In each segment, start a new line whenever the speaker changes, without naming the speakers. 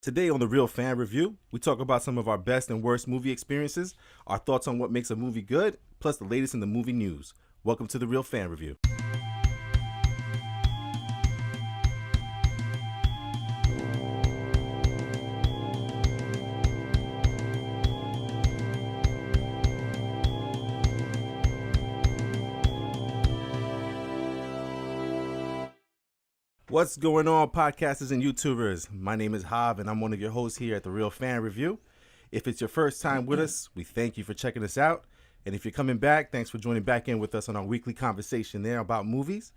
Today on The Real Fan Review, we talk about some of our best and worst movie experiences, our thoughts on what makes a movie good, plus the latest in the movie news. Welcome to The Real Fan Review. What's going on, podcasters and YouTubers? My name is Hav, and I'm one of your hosts here at The Real Fan Review. If it's your first time with us, we thank you for checking us out. And if you're coming back, thanks for joining back in with us on our weekly conversation there about movies.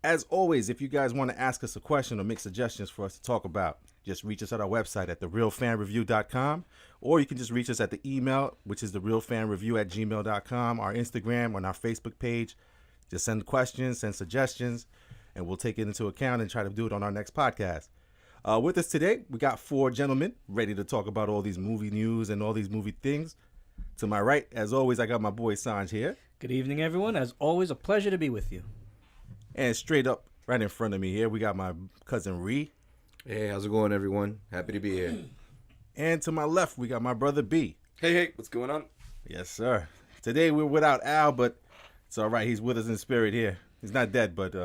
As always, if you guys want to ask us a question or make suggestions for us to talk about, just reach us at our website at therealfanreview.com, or you can just reach us at the email, which is therealfanreview@gmail.com, our Instagram, on our Facebook page. Just send questions, send suggestions, and we'll take it into account and try to do it on our next podcast. With us today, we got four gentlemen ready to talk about all these movie news and all these movie things. To my right, as always, I got my boy Sanj here.
Good evening, everyone. As always, a pleasure to be with you.
And straight up, right in front of me here, we got my cousin Ree.
Hey, how's it going, everyone? Happy to be here.
And to my left, we got my brother B.
Hey, what's going on?
Yes, sir. Today we're without Al, but it's all right. He's with us in spirit here. He's not dead, but he's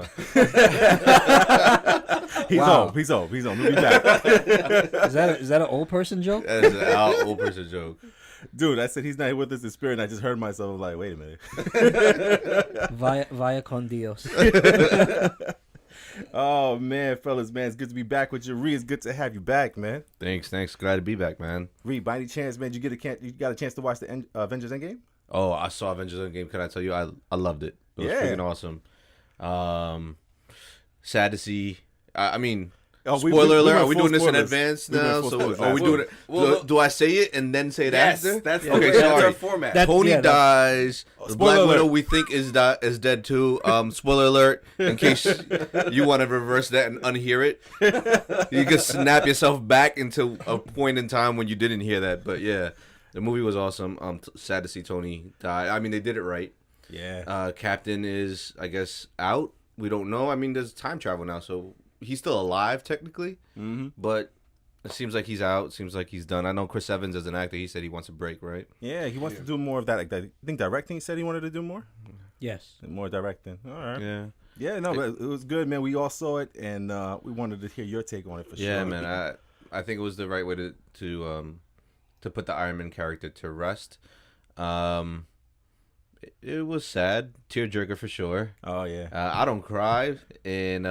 home. He's home. He'll be back.
Is that an old person joke?
That is an old person joke.
Dude, I said he's not with us in spirit, and I just heard myself like, wait a minute.
Vaya con Dios.
Oh, man, fellas, man, it's good to be back with you. Ree, it's good to have you back, man.
Thanks. Glad to be back, man.
Ree, by any chance, man, you got a chance to watch the Avengers Endgame?
Oh, I saw Avengers Endgame. Can I tell you, I loved it. It was freaking awesome. Sad to see. I mean, spoiler alert. Are we doing this in advance now? So are we doing it? Well, do I say it and then say it after?
That's
okay.
That's
Sorry.
our format.
Tony dies. The Black
alert.
Widow we think is dead too. Spoiler alert. In case you want to reverse that and unhear it, you can snap yourself back into a point in time when you didn't hear that. But yeah, the movie was awesome. Sad to see Tony die. I mean, they did it right.
Yeah.
Captain is, I guess, out. We don't know. I mean, there's time travel now, so he's still alive technically.
Mm-hmm.
But it seems like he's out. Seems like he's done. I know Chris Evans as an actor. He said he wants a break, right?
Yeah, he wants to do more of that. Like that. I think directing. He said he wanted to do more.
Yes.
More directing. All right.
Yeah.
Yeah. No, but it was good, man. We all saw it, and we wanted to hear your take on it for sure.
Yeah, man. I think it was the right way to put the Iron Man character to rest. It was sad, tearjerker for sure.
Oh yeah.
I don't cry, and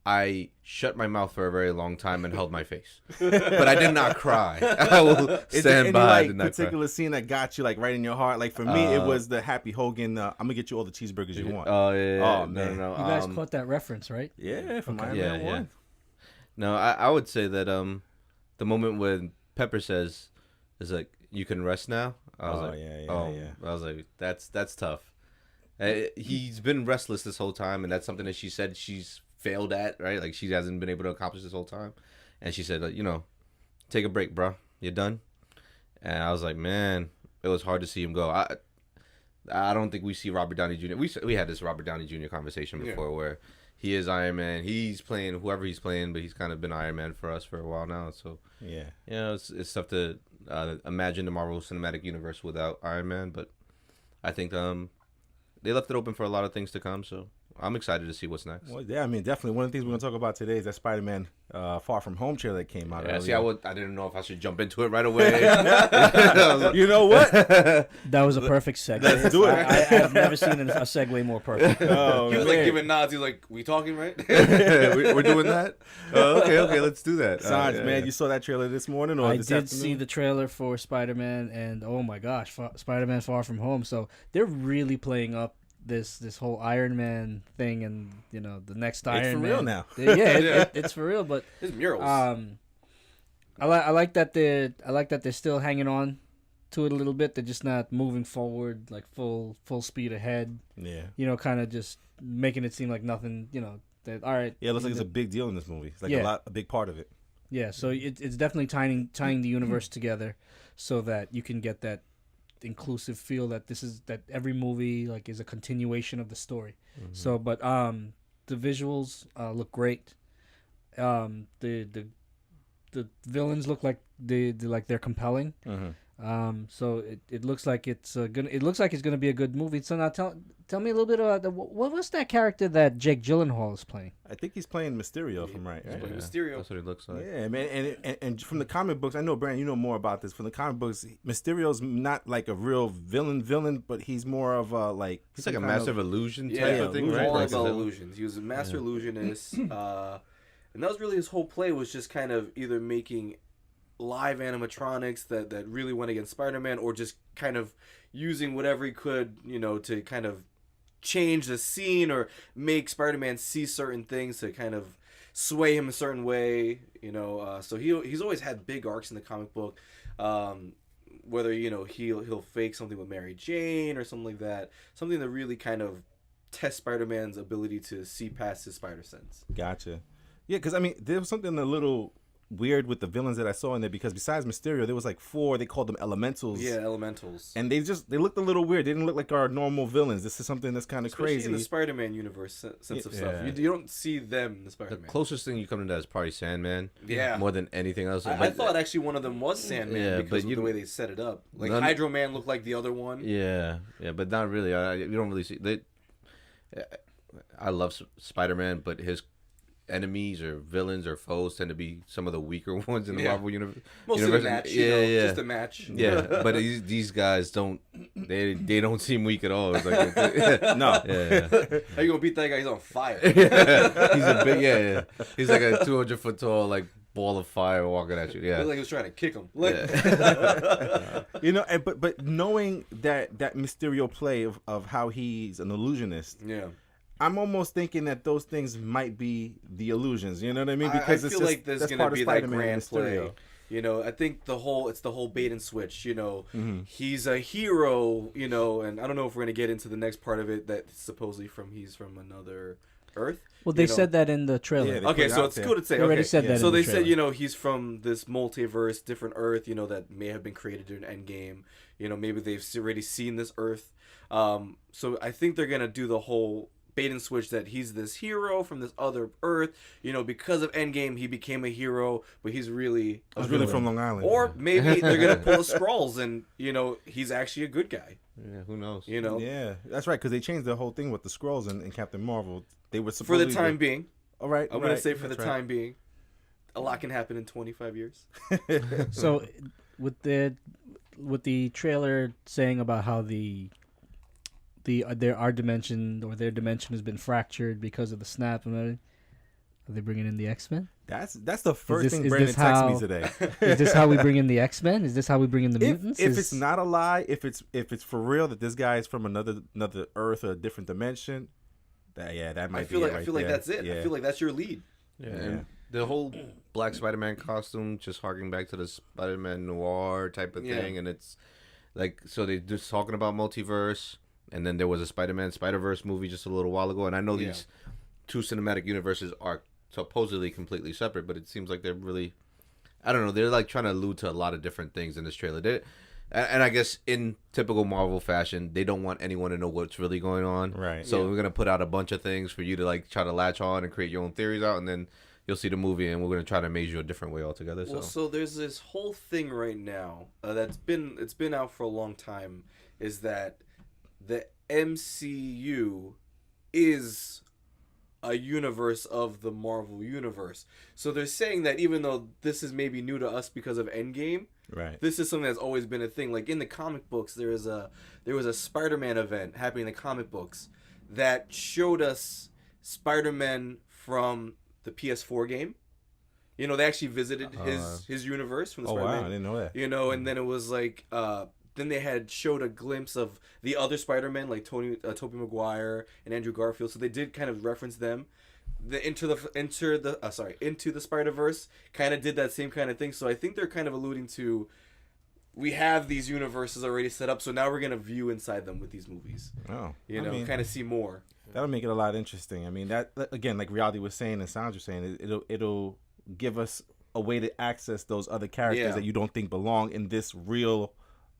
I shut my mouth for a very long time and held my face, but I did not cry. I will
Is there any
stand by. I did
like
not
particular scene that got you like right in your heart? Like for me, it was the Happy Hogan. I'm gonna get you all the cheeseburgers you want.
Oh yeah.
Oh, man.
No.
You guys caught that reference, right?
Yeah, from Iron
Yeah,
Man
yeah.
1.
No, I would say that the moment when Pepper says is like, "You can rest now." I was like,
yeah.
I was like, that's tough. He's been restless this whole time, and that's something that she said she's failed at, right? Like she hasn't been able to accomplish this whole time. And she said, take a break, bro. You're done. And I was like, man, it was hard to see him go. I don't think we see Robert Downey Jr. We had this Robert Downey Jr. conversation before where he is Iron Man. He's playing whoever he's playing, but he's kind of been Iron Man for us for a while now. So
Yeah.
it's tough to imagine the Marvel Cinematic Universe without Iron Man. But I think they left it open for a lot of things to come. So I'm excited to see what's next.
Well, yeah, I mean, definitely one of the things we're gonna talk about today is that Spider-Man Far From Home trailer that came out.
Yeah,
earlier.
see, I didn't know if I should jump into it right away.
You know what?
That was a perfect segue.
Let's do it.
I've never seen a segue more perfect.
Oh,
He was
man.
like giving nods. He was like, "We talking, right?"
We're doing that? Okay, let's do that.
Sanj,
Yeah,
man,
yeah.
you saw that trailer this morning or
I
this
did
afternoon?
see the trailer for Spider-Man, and oh my gosh, Spider-Man Far From Home. So they're really playing up this whole Iron Man thing, and the next Iron
It's for
Man.
real now.
Yeah, it's for real. But
His murals.
I like that they're still hanging on to it a little bit. They're just not moving forward like full speed ahead.
Yeah.
Kind of just making it seem like nothing. That all right.
Yeah, it looks like it's a big deal in this movie. It's like
Yeah.
a big part of it.
Yeah, so it's definitely tying the universe together, so that you can get that inclusive feel that that every movie like is a continuation of the story.
Mm-hmm.
So, but the visuals look great. The the villains look like they're compelling. So it looks like it's gonna be a good movie. So now tell me a little bit about what was that character that Jake Gyllenhaal is playing?
I think he's playing Mysterio, if I'm right.
He's
Right?
playing Mysterio.
That's what it looks like.
Yeah, man, and from the comic books, I know Brandon, you know more about this. From the comic books, Mysterio's not like a real villain, but he's more of a like
He's like a master of illusion type
Yeah,
of thing, right?
all
Like
about
a-
illusions. He was a master illusionist, and that was really his whole play, was just kind of either making live animatronics that really went against Spider-Man, or just kind of using whatever he could, to kind of change the scene or make Spider-Man see certain things to kind of sway him a certain way, So he's always had big arcs in the comic book, whether he'll fake something with Mary Jane or something like that, something that really kind of tests Spider-Man's ability to see past his spider sense.
Gotcha. Yeah, because I mean, there was something a little weird with the villains that I saw in there, because besides Mysterio, there was like 4. They called them Elementals.
Yeah, elementals.
And they looked a little weird. They didn't look like our normal villains. This is something that's kind of
Especially
crazy.
in the Spider-Man universe sense of stuff.
Yeah.
You don't see them in the
The
Spider-Man.
closest thing you come to that is probably Sandman.
Yeah.
More than anything else.
I
But-
thought actually one of them was Sandman,
Yeah,
because
but
of the way they set it up. Like
None-
Hydro Man looked like the other one.
Yeah, but not really. You don't really see. I love Spider-Man, but his enemies or villains or foes tend to be some of the weaker ones in the
Yeah.
Marvel universe.
Mostly a match.
Yeah.
Just a match.
Yeah, but these guys don't. They don't seem weak at all. It's like,
No.
yeah.
How you gonna beat that guy? He's on fire.
He's a big. Yeah. He's like a 200-foot tall like ball of fire walking at you. Yeah.
Looked like he was trying to kick him. Like,
But knowing that Mysterio play of how he's an illusionist,
yeah.
I'm almost thinking that those things might be the illusions. You know what I mean?
I
Because
feel
it's just,
like there's
that's
gonna
part of
be that
Spider-Man and
grand
Mysterio.
play. I think it's the whole bait and switch.
Mm-hmm.
He's a hero. And I don't know if we're gonna get into the next part of it, that supposedly he's from another Earth.
Well, they said that in the trailer.
Yeah, they
Okay,
put it
so
out
it's
there.
cool to say.
They already
okay.
said that
So
in the
they said,
trailer.
he's from this multiverse, different Earth, that may have been created during Endgame. Maybe they've already seen this Earth. So I think they're gonna do the whole bait and switch, that he's this hero from this other Earth. Because of Endgame, he became a hero, but he's really
I was really from Long Island.
Or maybe they're gonna pull the Skrulls, and he's actually a good guy.
Yeah. Who knows?
Yeah, that's right. Because they changed the whole thing with the Skrulls and Captain Marvel. They were
For
supposed
the time being,
All right,
I'm gonna say for the time being, a lot can happen in 25 years.
So with the trailer saying about how their dimension has been fractured because of the snap and everything, are they bringing in the X-Men?
That's the first
this-
thing
is
Brandon
this
texted
how-
me today.
Is this how we bring in the X-Men? Is this how we bring in the mutants?
If it's not a lie, if it's for real that this guy is from another Earth or a different dimension, that might
I feel
be
like
it right
I feel like
there.
that's it.
Yeah.
I feel like that's your lead.
Yeah. And the whole Black Spider-Man costume, just harking back to the Spider-Man noir type of
Yeah.
thing, and it's like, so they just talking about multiverse, and then there was a Spider-Man Spider-Verse movie just a little while ago, and I know these two cinematic universes are supposedly completely separate, but it seems like they're really, I don't know, they're like trying to allude to a lot of different things in this trailer. And I guess in typical Marvel fashion, they don't want anyone to know what's really going on.
Right.
So we're gonna put out a bunch of things for you to like try to latch on and create your own theories out, and then you'll see the movie, and we're gonna try to amaze you a different way altogether.
Well, so there's this whole thing right now it's been out for a long time, is that the MCU is a universe of the Marvel universe. So they're saying that even though this is maybe new to us because of Endgame,
Right.
this is something that's always been a thing. Like in the comic books, there was a Spider-Man event happening in the comic books that showed us Spider-Man from the PS4 game. They actually visited his universe from the
Oh
Spider-Man.
wow, I didn't know that.
And then it was like then they had showed a glimpse of the other Spider-Man, like Tobey Maguire and Andrew Garfield. So they did kind of reference them. The Into the Spider-Verse kind of did that same kind of thing. So I think they're kind of alluding to, we have these universes already set up, so now we're gonna view inside them with these movies.
Oh,
Kind of see more.
that'll make it a lot interesting. I mean, that again, like Reality was saying and Sandra was saying, it'll give us a way to access those other characters
Yeah.
that you don't think belong in this real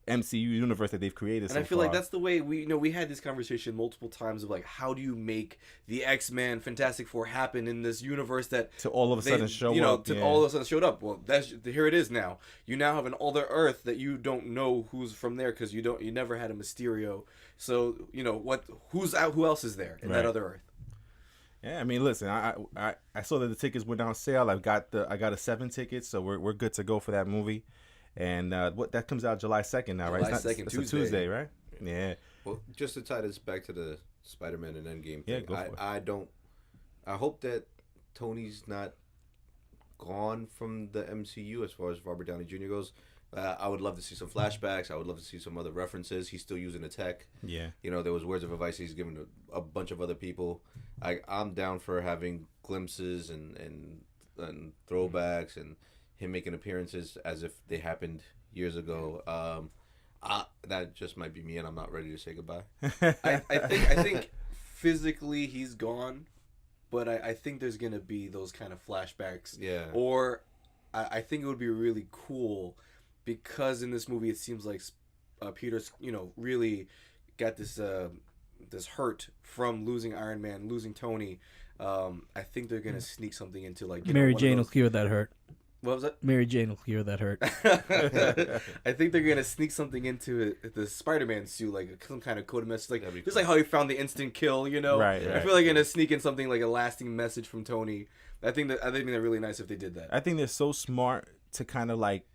MCU universe that they've created.
And
so
I feel
far.
like that's the way we had this conversation multiple times of like, how do you make the X-Men Fantastic Four happen in this universe that
to all of a sudden show up.
all of a sudden showed up. Well, here it is now. You now have an other Earth that you don't know who's from there because you never had a Mysterio. So who else is there in that other Earth?
Yeah, I mean, listen, I saw that the tickets went on sale. I got a 7 tickets, so we're good to go for that movie. And that comes out July 2nd now, right?
July 2nd,
it's
Tuesday.
a Tuesday, right? Yeah.
Well, just to tie this back to the Spider-Man and Endgame
Yeah,
thing,
go for it.
I hope that Tony's not gone from the MCU as far as Robert Downey Jr. goes. I would love to see some flashbacks. I would love to see some other references. He's still using the tech.
Yeah.
There was words of advice he's given to a bunch of other people. I'm down for having glimpses and throwbacks and him making appearances as if they happened years ago. That just might be me, and I'm not ready to say goodbye.
I think physically he's gone, but I think there's gonna be those kind of flashbacks.
Yeah.
Or I think it would be really cool because in this movie it seems like Peter's really got this hurt from losing Iron Man, losing Tony. I think they're gonna sneak something into like
Mary Jane will cure that hurt.
What was that?
Mary Jane will cure that hurt.
I think they're gonna sneak something into the Spider-Man suit, like some kind of code message, like just
cool.
like how he found the instant kill,
Right.
I feel like they're gonna sneak in something like a lasting message from Tony. I think they're really nice if they did that.
I think they're so smart to kind of like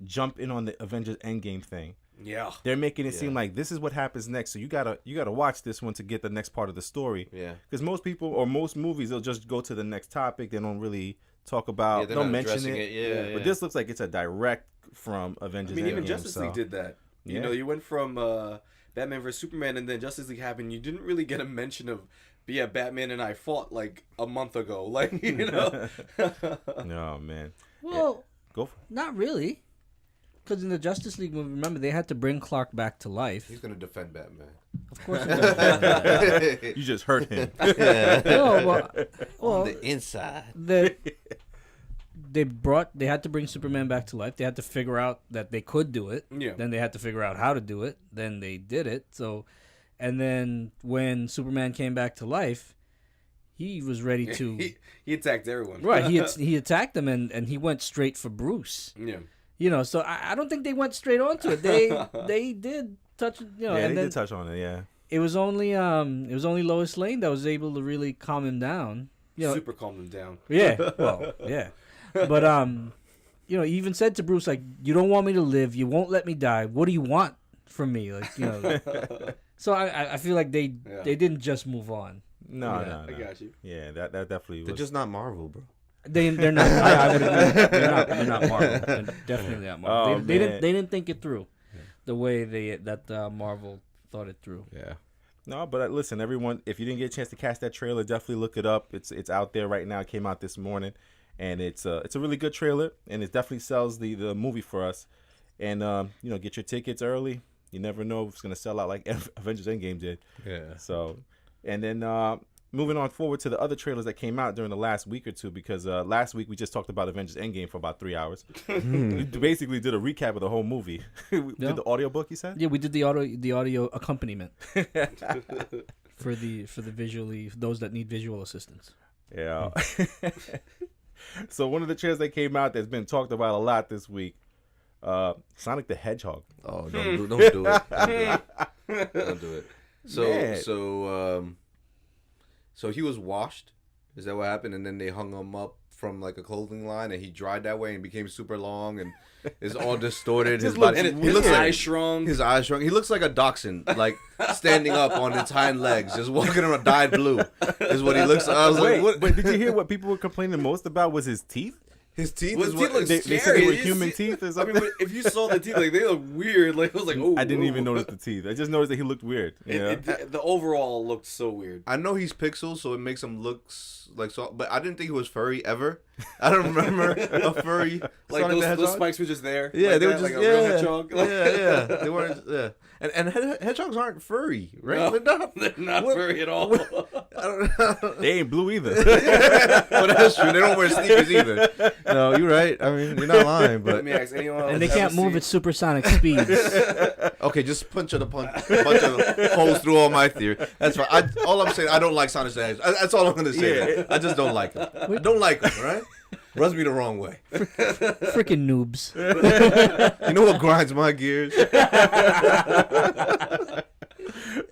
jump in on the Avengers Endgame thing.
Yeah,
They're making it seem like this is what happens next, so you gotta watch this one to get the next part of the story.
Yeah.
Because most people or most movies, they'll just go to the next topic. They don't really talk about.
they're
They'll
not
mention
addressing
it.
Yeah.
But this looks like it's a direct from Avengers.
I mean, even
Endgame,
Justice League did that.
Yeah.
You went from Batman vs Superman, and then Justice League happened. You didn't really get a mention of, Batman and I fought like a month ago. Like,
No, man.
Well,
Go for it.
not really. Because in the Justice League movie, remember, they had to bring Clark back to life.
He's gonna defend Batman.
Of course.
You just hurt him.
No, well,
On the inside.
they had to bring Superman back to life. They had to figure out that they could do it.
Yeah.
Then they had to figure out how to do it. Then they did it. So, and then when Superman came back to life, he was ready to.
he attacked everyone.
Right. He attacked them and he went straight for Bruce.
Yeah.
So I don't think they went straight onto it. They did touch.
Yeah,
and
they
then
did touch on it. Yeah.
it was only Lois Lane that was able to really calm him down.
Super calmed him down.
Yeah. Well, yeah. But he even said to Bruce, like, you don't want me to live, you won't let me die. What do you want from me? Like, So I feel like they didn't just move on.
No.
I got you.
Yeah, that definitely was.
They're just not Marvel, bro.
They're not. I would agree. They're not Marvel. They're definitely not Marvel.
Oh,
they
man.
didn't think it through, the way that Marvel thought it through.
Yeah.
No, but listen, everyone, if you didn't get a chance to catch that trailer, definitely look it up. It's out there right now. It came out this morning, and it's a really good trailer, and it definitely sells the movie for us. And get your tickets early. You never know if it's gonna sell out like Avengers Endgame did.
Yeah.
So, and then moving on forward to the other trailers that came out during the last week or two, because last week we just talked about Avengers Endgame for about 3 hours. We basically did a recap of the whole movie. We did the audiobook, you said?
Yeah, we did the audio accompaniment for the visually those that need visual assistance.
Yeah. So one of the trailers that came out that's been talked about a lot this week, Sonic the Hedgehog.
Oh, don't do it. Don't do it.
Man.
So he was washed. Is that what happened? And then they hung him up from like a clothing line, and he dried that way and became super long, and is all distorted. His body,
And
he looks
his
like
eyes shrunk.
his eyes shrunk. He looks like a dachshund, like standing up on its hind legs, just walking around dyed blue. Is what he looks. I was like, what?
But did you hear what people were complaining most about was his teeth?
His teeth
Well,
is
his
what
teeth look
They said
scary.
they were
You
human
see-
teeth or
I
something.
mean, but if you saw the teeth, like they look weird. Like I was like, oh,
I didn't even notice the teeth. I just noticed that he looked weird.
The overall looked so weird.
I know he's pixels, so it makes him look like so. But I didn't think he was furry ever. I don't remember a furry
Like
Sonic the
those
Hedgehog.
spikes were just there.
Yeah,
like
they were
that,
just
like a real hedgehog.
yeah. They weren't. Yeah, and hedgehogs aren't furry, right?
No,
They're not.
they're not
What-
furry at all.
I don't know.
They ain't blue either.
Well, that's true. They don't wear sneakers either. No, you're right. I mean, you're not lying,
Let
but
me ask anyone else
And they
ever
can't move
seen-
at supersonic speeds.
okay, just punch a bunch of holes through all my theory. That's fine. All I'm saying, I don't like Sonic the Hedgehog. That's all I'm gonna say.
Yeah.
I just don't like him. I don't like him, right? Rubs me the wrong way.
Freaking noobs.
You know what grinds my gears?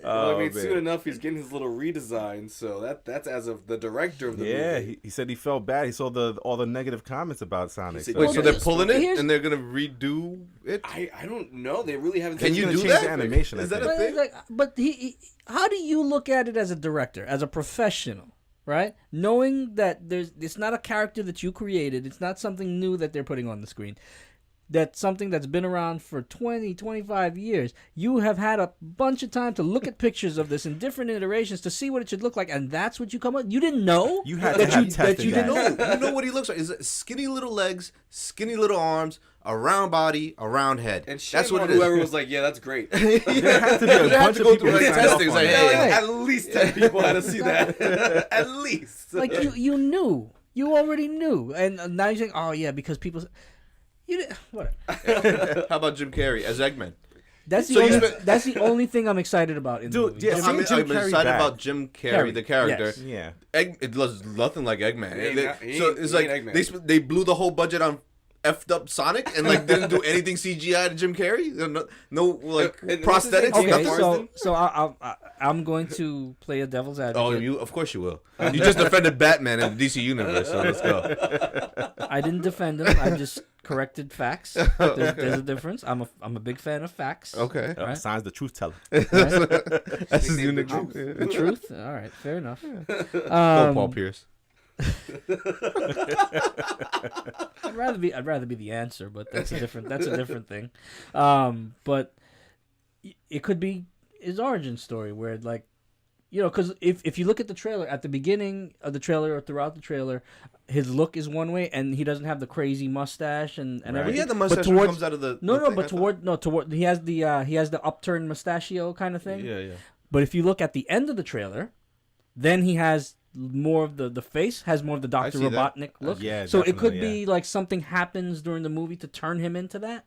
Well, I mean,
man.
soon enough, he's getting his little redesign. So that's as of the director of the
Yeah,
movie.
he said he felt bad. He saw all the negative comments about Sonic.
He said-
So
Wait, so they're pulling it
Here's-
and they're gonna redo it?
I don't know. They really haven't.
Can
said
you
gonna
do
change
that?
the animation, I
Is that
think.
a thing?
But how do you look at it as a director, as a professional, right? Knowing that it's not a character that you created, it's not something new that they're putting on the screen. That's something that's been around for 20, 25 years. You have had a bunch of time to look at pictures of this in different iterations to see what it should look like, and that's what you come up. You didn't know
You had to
that
have
you
tested
that you
that.
didn't know.
You know what he looks like? Is skinny little legs, skinny little arms, a round body, a round head.
And shame
That's what
on
it is.
whoever was like, yeah, that's great.
there had to be a
They had
bunch
to
of
go
people
through
who
like
signed off
testing. It's
on
like,
it.
hey,
At least 10 people had to see that. At least.
Like you knew, you already knew, and now you're saying, oh yeah, because people. You didn't. What?
How about Jim Carrey as Eggman?
That's the
So you
only.
spent-
That's the only thing I'm excited about in the
Dude,
movie.
yeah,
Jim-
seeing Jim
I'm
Carrey
excited
back.
about Jim Carrey,
Carrey,
the character.
yes.
Yeah.
It looks nothing like Eggman.
He ain't
They-
not- he
so
ain't-
it's
he
like
ain't Eggman.
they blew the whole budget on effed up Sonic and like didn't do anything CGI to Jim Carrey. No like
And what's his name?
prosthetics.
James
Okay,
nothing.
Marsden?
so I'm going to play a devil's advocate.
Oh, you of course you will. You just defended Batman in the DC universe, so let's go.
I didn't defend him. I just corrected facts. There's a difference. I'm a big fan of facts.
Okay,
Right.
Signs the truth teller.
Right?
that's his
Nickname
unique.
the truth.
Yeah.
The truth. All right, fair enough.
Go Paul Pierce.
I'd rather be the answer, but that's a different thing. But it could be his origin story where like, you know, because if you look at the trailer at the beginning of the trailer or throughout the trailer, his look is one way and he doesn't have the crazy mustache and
Right.
everything.
He had the
But
mustache when
towards-
comes out of the
No,
the
no,
thing,
but
I thought.
toward he has the upturned mustachio kind of thing.
Yeah, yeah.
But if you look at the end of the trailer, then he has more of the face has more of the Dr.
see that.
Robotnik look.
Yeah,
so it could
definitely,
be like something happens during the movie to turn him into that.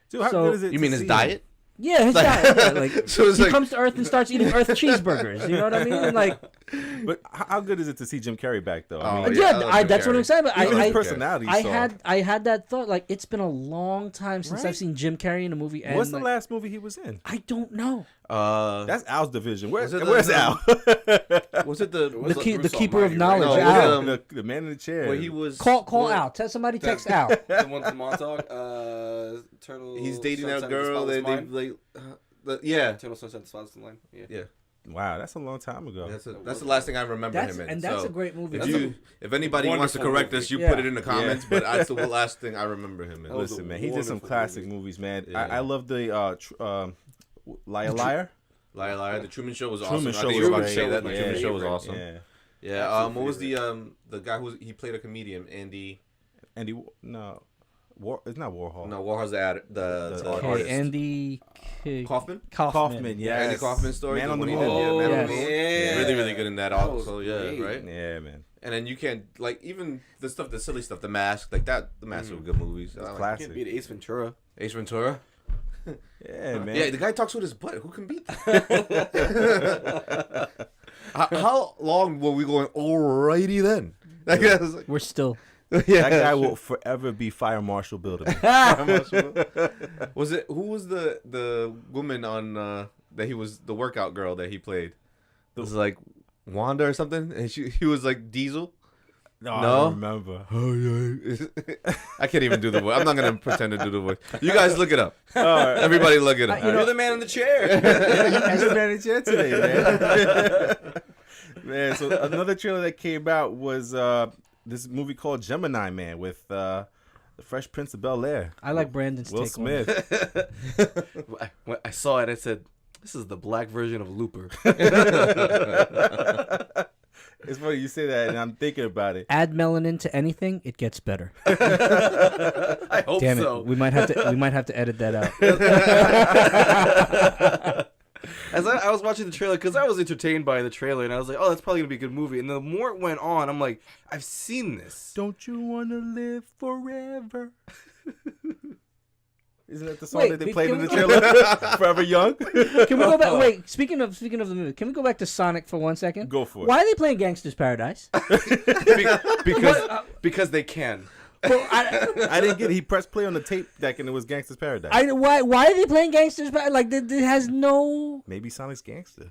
Dude, how
So-
good is it
You
to
mean his
see
diet?
Yeah, his diet. Yeah, like
So it's
he
like-
comes to Earth and starts eating Earth cheeseburgers. You know what I mean? And like,
him? But how good is it to see Jim Carrey back though? I
Oh,
mean,
yeah, I
yeah,
love Jim
that's what I'm
Carrey.
saying. But
even
I
his personality.
I
saw.
had that thought. Like it's been a long time since
Right?
I've seen Jim Carrey in a movie. And
What's the
like,
last movie he was in?
I don't know.
That's Al's division.
Was it the-
Where's
the-
Al?
was it the
was
The
Bruce
keeper of
Almighty,
knowledge.
right? No,
Al.
was it,
the man in the chair.
where he was
Call
well,
out. Somebody text Al.
The one from Montauk. Turtle.
He's dating that
Sunshine of the
girl.
Spotless
They
Mind.
like yeah.
Eternal Sunshine of the Spotless Mind. Yeah.
Yeah.
Wow, that's a long time ago.
That's the last thing I remember
That's
him in.
and that's
so
a great movie.
If anybody wants to
wonderful
correct
movie.
us, you
Yeah.
put it in the comments. But that's the last thing I remember him in.
That was a
Listen, man, he did some
wonderful
classic
movie.
movies, man.
Yeah.
I love the Liar Liar.
Liar, Liar. The Truman Show was
Truman
awesome.
Show
I think
was
you were about to
great.
say that. The
Yeah.
Truman Show was
Favorite.
awesome.
Yeah,
Yeah.
Absolute
What was
favorite.
the guy he played a comedian? Andy.
Andy. No, it's not Warhol.
No, Warhol's the
Okay,
artist.
Andy
Kaufman.
Kaufman. Yeah,
Andy Kaufman's story.
Man on the
when he
Moon.
did, yeah, Man on the
Yes.
Moon.
Yeah.
Really, really good in that
That
also.
was
Yeah,
great.
right.
Yeah, man.
And then you can't like even the stuff, the silly stuff, the Mask, like that. The Mask were good movies. I like
Classic.
Can't beat Ace Ventura.
Ace Ventura.
Yeah, man.
Yeah, the guy talks with his butt. Who can beat that? How long were we going? Alrighty then. Like, I was like,
We're still.
yeah,
That guy will forever be Fire Marshal Builder.
Was it who was the woman on that he was the workout girl that he played? It was like Wanda or something, and he was like Diesel.
No, I
No?
don't remember.
I can't even do the voice. I'm not gonna pretend to do the voice. You guys look it up.
All right.
Everybody look it up.
You're the man in the chair.
He's the manager today, man. Man, so another trailer that came out was this movie called Gemini Man with the Fresh Prince of Bel-Air.
I like Brandon's
Will
take on it.
Smith.
When I saw it, I said, "This is the black version of Looper."
It's funny you say that, and I'm thinking about it.
Add melanin to anything, it gets better.
I hope
Damn
so.
it, we might have to edit that out.
As I was watching the trailer, because I was entertained by the trailer, and I was like, oh, that's probably going to be a good movie. And the more it went on, I'm like, I've seen this.
Don't you want to live forever? Isn't that the song
Wait,
that they
we-
played
can
in the
we
trailer? Forever Young?
Can we go back? Wait, speaking of the movie, can we go back to Sonic for 1 second?
Go for it.
Why are they playing Gangsta's Paradise?
Because they can.
Well,
I didn't get it. He pressed play on the tape deck and it was Gangsta's Paradise.
why are they playing Gangsta's Paradise? Like, it has no...
Maybe Sonic's gangster.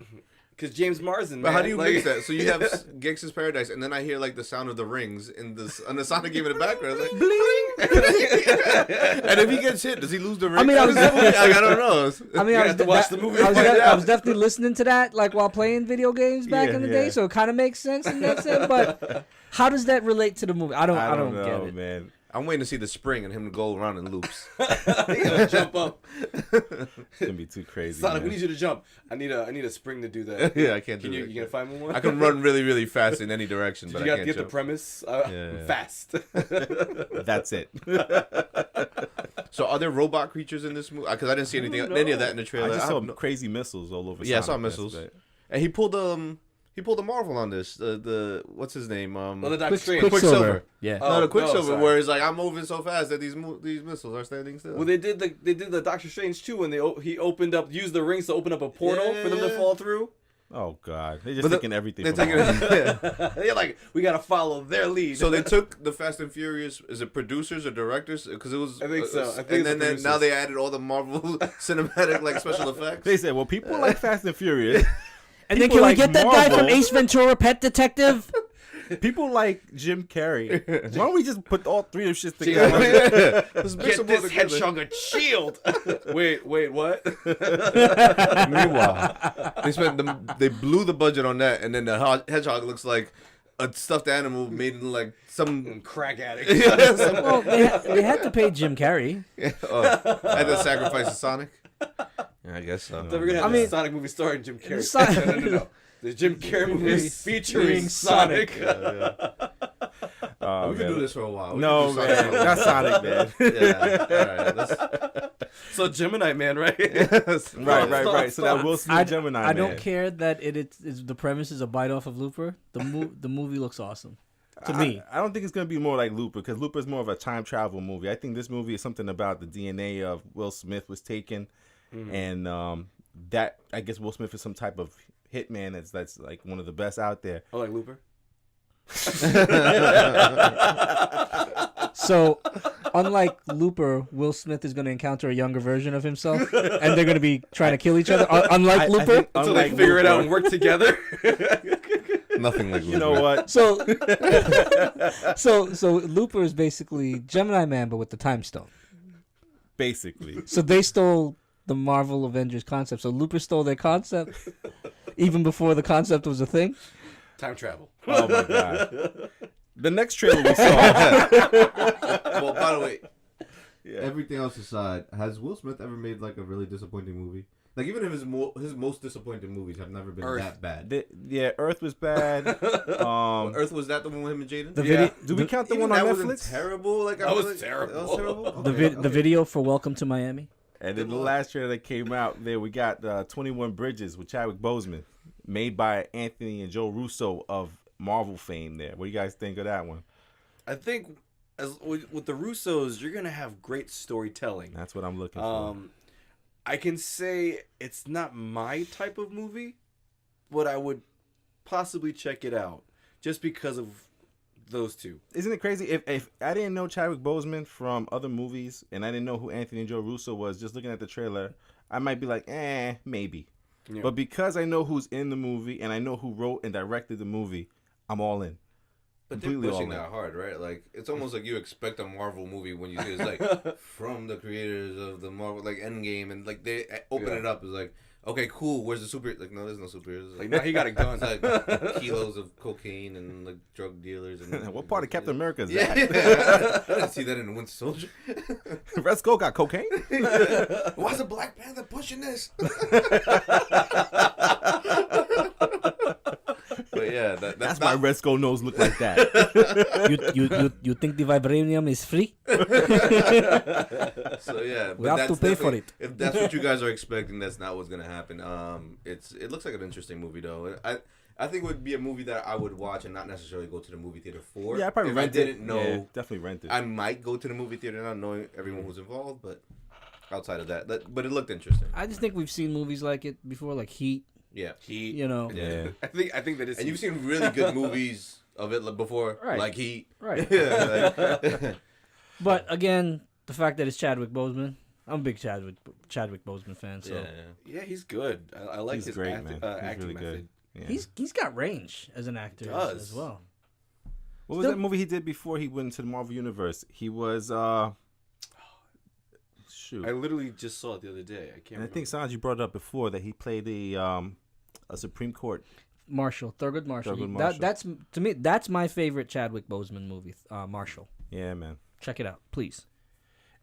Because James Marsden,
But
man.
how do you
like,
mix that? So you have Gangsta's Paradise, and then I hear like the sound of the rings in the Sonic game in the background, like bling. And if he gets hit, does he lose the ring?
I mean, I was-
I don't know.
I mean,
You
I was,
have to watch the movie
I was,
to find
I was
out.
definitely listening to that, like, while playing video games back
Yeah,
in the
yeah.
day, so it kind of makes sense in that sense, but how does that relate to the movie? I don't
know,
get it.
man.
I'm waiting to see the spring and him go around in loops.
you gotta jump up.
It's gonna be too crazy.
Sonic,
man.
we need you to jump. I need a spring to do that.
Yeah, I can't do
Can you
that.
gonna find me one?
I can run really, really fast in any direction,
Did
but
you
I
got to
can't
get the
jump.
premise
Yeah.
fast.
That's it.
So are there robot creatures in this movie? Because I didn't see anything, any of that in the
I
trailer.
just
I
saw
have no-
crazy missiles all over.
Yeah, I saw
Sonic.
missiles.
That's right.
And he pulled a Marvel on this. The what's his name?
Well, the Doctor Strange.
Quicksilver.
Yeah.
Oh,
No, the
no,
Quicksilver,
sorry.
where it's like I'm moving so fast that these missiles are standing still.
Well, they did the Doctor Strange too when he used the rings to open up a portal for them to
Yeah.
fall through.
Oh God, they're just
But
taking everything.
They're
from
taking
Marvel.
They're like, we gotta follow their lead.
So they took the Fast and Furious. Is it producers or directors? Because it was.
I think so. I think
and
it's the
then now
producers.
they added all the Marvel cinematic like special effects.
They said, "Well, people like Fast and Furious.
And then
People
can we
like
get that guy from
Marvel.
Ace Ventura, Pet Detective?
People like Jim Carrey. Why don't we just put all three of shit together?"
Let's mix
Get
them all
this
together.
hedgehog a shield. wait, what?
Meanwhile, they blew the budget on that, and then the hedgehog looks like a stuffed animal made in like some.
Crack addict.
Well, they had to pay Jim Carrey.
I had to sacrifice to Sonic. Yeah, I guess so.
So we're gonna have
I
the
mean-
Sonic movie starring Jim Carrey.
Son-
No. The Jim Carrey movie featuring
Sonic.
Sonic.
Oh,
We can
man.
do this for a while. We
No,
can do Sonic
man,
for a
that's
while.
Sonic, man.
Yeah. All right.
So Gemini Man, right?
Right. So that Will Smith Gemini
I
man.
don't care that it's the premise is a bite off of Looper. The movie looks awesome to me.
I don't think it's gonna be more like Looper because Looper is more of a time travel movie. I think this movie is something about the DNA of Will Smith was taken, and that I guess Will Smith is some type of hitman that's like one of the best out there.
Oh, like Looper?
So, unlike Looper, Will Smith is going to encounter a younger version of himself, and they're going to be trying to kill each other. Unlike
I
Looper.
think
Until they
unlike
figure it out
Looper,
and work together.
Nothing like
You know what?
So, so Looper is basically Gemini Man, but with the time stone.
Basically,
So they stole the Marvel Avengers concept. So Looper stole their concept even before the concept was a thing.
Time travel.
oh my God. The next trailer we saw.
Well, by the way,
Yeah.
everything else aside, has Will Smith ever made like a really disappointing movie? Like even if his most disappointing movies have never been
Earth.
that bad.
Yeah, Earth was bad.
Earth was that the one with him and Jaden?
The
Yeah.
video,
Do we count the
Even
one on
that wasn't
Netflix?
terrible. Like
That was
like,
terrible.
That was terrible.
the
Okay,
the
okay.
video for Welcome to Miami.
And then the last trailer that came out, there we got 21 Bridges with Chadwick Boseman, made by Anthony and Joe Russo of Marvel fame. There, what do you guys think of that one?
I think with the Russos, you're gonna have great storytelling.
That's what I'm looking for.
I can say it's not my type of movie, but I would possibly check it out just because of those two.
Isn't it crazy? If I didn't know Chadwick Boseman from other movies, and I didn't know who Anthony and Joe Russo was, just looking at the trailer, I might be like, maybe.
Yeah.
But because I know who's in the movie and I know who wrote and directed the movie, I'm all in.
But they're
Completely
pushing
all in.
that hard, right? Like it's almost like you expect a Marvel movie when you see it's like from the creators of the Marvel, like Endgame, and like they open
Yeah.
it up as like, okay, cool. Where's the super? Like no, there's no superheroes.
Like now he got a gun.
It's like kilos of cokeine and like drug dealers. And
What part of Captain America is
Yeah,
that?
I didn't see that in the Winter Soldier.
Red Skull got cocaine?
Why's a Black Panther pushing this? But yeah,
That's
that's
why
not.
Red Skull nose look like that.
You think the vibranium is free?
So yeah,
We have to pay for
definitely-
it.
If that's what you guys are expecting, that's not what's gonna happen. It looks like an interesting movie though. I think it would be a movie that I would watch and not necessarily go to the movie theater for.
Yeah, I probably
if
rent
I didn't
it.
know.
Yeah, definitely rent it.
I might go to the movie theater not knowing everyone who's involved, but outside of that, but it looked interesting.
I just think we've seen movies like it before, like Heat.
Yeah,
Heat.
You know,
Yeah.
I think that is.
and you've seen really good movies of it before,
Right.
like Heat.
right?
Yeah, like-
But again, the fact that it's Chadwick Boseman, I'm a big Chadwick Boseman fan. So
yeah.
Yeah, he's good. I like
He's
his
great,
acting,
man. He's
acting
really
method.
good. Yeah.
he's got range as an actor
does.
as well.
What was that movie he did before he went into the Marvel Universe? He was shoot.
I literally just saw it the other day. I can't.
And I
remember.
think Sanj, you brought it up before that he played a Supreme Court.
Marshall, Thurgood Marshall.
Thurgood
He-
Marshall.
That's to me. That's my favorite Chadwick Boseman movie. Marshall.
Yeah, man.
Check it out, please.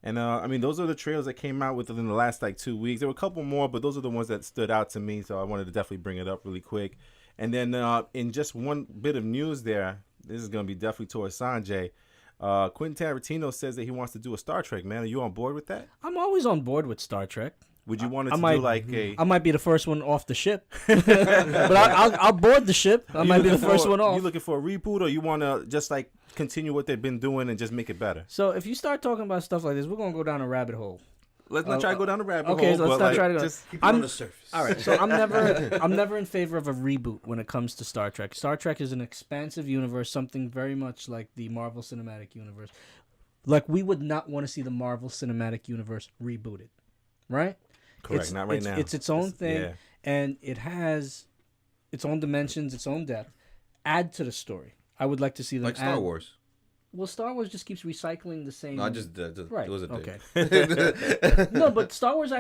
And I mean, those are the trailers that came out within the last like 2 weeks. There were a couple more, but those are the ones that stood out to me. So I wanted to definitely bring it up really quick. And then in just one bit of news there, this is going to be definitely towards Sanjay. Quentin Tarantino says that he wants to do a Star Trek, man. Are you on board with that?
I'm always on board with Star Trek.
Would you want it
I
to
might-
do like a...
I might be the first one off the ship, but I'll board the ship. I
You
might be the
looking
first
for-
one off.
You looking for a reboot, or you want to just like continue what they've been doing and just make it better?
So if you start talking about stuff like this, we're gonna go down a rabbit hole.
Let's not try to go down the rabbit
okay,
hole.
so let's
but
not
like,
try to go-
just
Keep it
I'm-
on the surface.
All right, so I'm never in favor of a reboot when it comes to Star Trek. Star Trek is an expansive universe, something very much like the Marvel Cinematic Universe. Like we would not want to see the Marvel Cinematic Universe rebooted, right?
correct. Not right now.
It's its own thing,
yeah.
and it has its own dimensions, its own depth. Add to the story. I would like to see them
Like Star
add-
Wars.
Well, Star Wars just keeps recycling the same.
No, I just
Right,
it was a dig.
okay. No, but Star Wars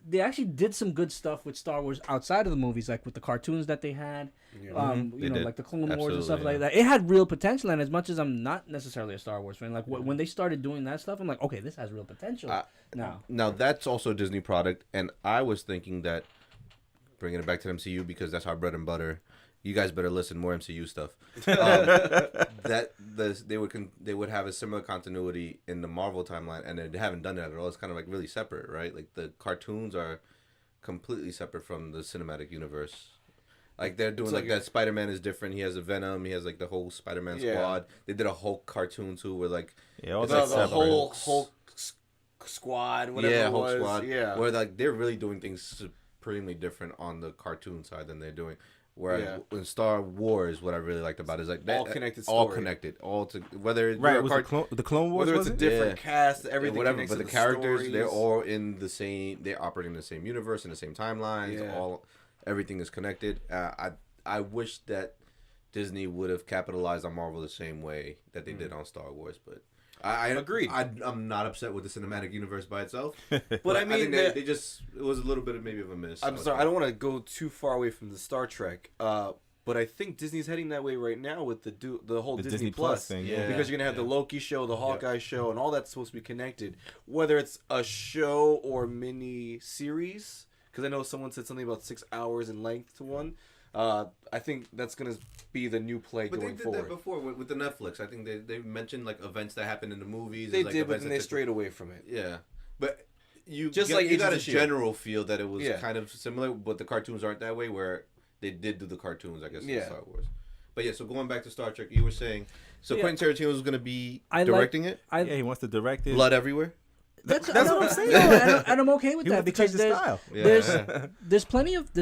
they actually did some good stuff with Star Wars outside of the movies, like with the cartoons that they had.
They
You know,
did.
like the Clone Wars and
Absolutely,
stuff like
yeah.
that. It had real potential, and as much as I'm not necessarily a Star Wars fan, like when they started doing that stuff, I'm like, okay, this has real potential. Now,
Now that's also a Disney product, and I was thinking that bringing it back to the MCU because that's our bread and butter. You guys better listen more MCU stuff. They would have a similar continuity in the Marvel timeline, and they haven't done that at all. It's kind of like really separate, right? Like the cartoons are completely separate from the cinematic universe. Like they're doing
It's
like
like-
that. Spider-Man is different. He has a Venom. He has like the whole Spider-Man
Yeah.
squad. They did a Hulk cartoon too, where like
Yeah, all
It's
the,
that's
like
the
separate.
whole Hulk squad, whatever
yeah,
it
Hulk
was.
Squad.
Yeah.
Where like they're really doing things supremely different on the cartoon side than they're doing. Whereas in Star Wars, what I really liked about it is like
All connected
all
story.
connected, all to whether
Right,
you're
it was the Clone Wars,
Whether
was
it's a
it?
different
Yeah.
cast, everything
whatever,
connects
but
to
the characters
stories.
they're all in the same. They're operating in the same universe in the same timelines.
Yeah.
All everything is connected. I wish that Disney would have capitalized on Marvel the same way that they did on Star Wars, but. I
Agreed.
I'm not upset with the cinematic universe by itself,
But I mean,
think they just it was a little bit of maybe of a miss.
I'm sorry, I don't want to go too far away from the Star Trek. But I think Disney's heading that way right now with the whole
The
Disney,
Disney
Plus
Plus thing,
yeah.
because you're gonna have the Loki show, the Hawkeye show, and all that's supposed to be connected. Whether it's a show or mini series, because I know someone said something about 6 hours in length to one. I think that's gonna be the new play
But
going
they did
forward.
that before with the Netflix. I think they mentioned like events that happened in the movies.
They
and, like,
did, but
events
then
that
they
took-
strayed away from it.
Yeah, but you
Just
get,
like
you got a
Agents of S.H.I.E.L.D.
general feel that it was
Yeah.
kind of similar, but the cartoons aren't that way. Where they did do the cartoons, I guess, in
Yeah.
Star Wars. But yeah, so going back to Star Trek, you were saying so
Yeah.
Quentin Tarantino was going to be
I like-
directing it.
I
Yeah, he wants to direct it.
Blood everywhere.
that's
what I'm saying.
and I'm okay with
He
that
wants to
because
change the style.
Yeah.
there's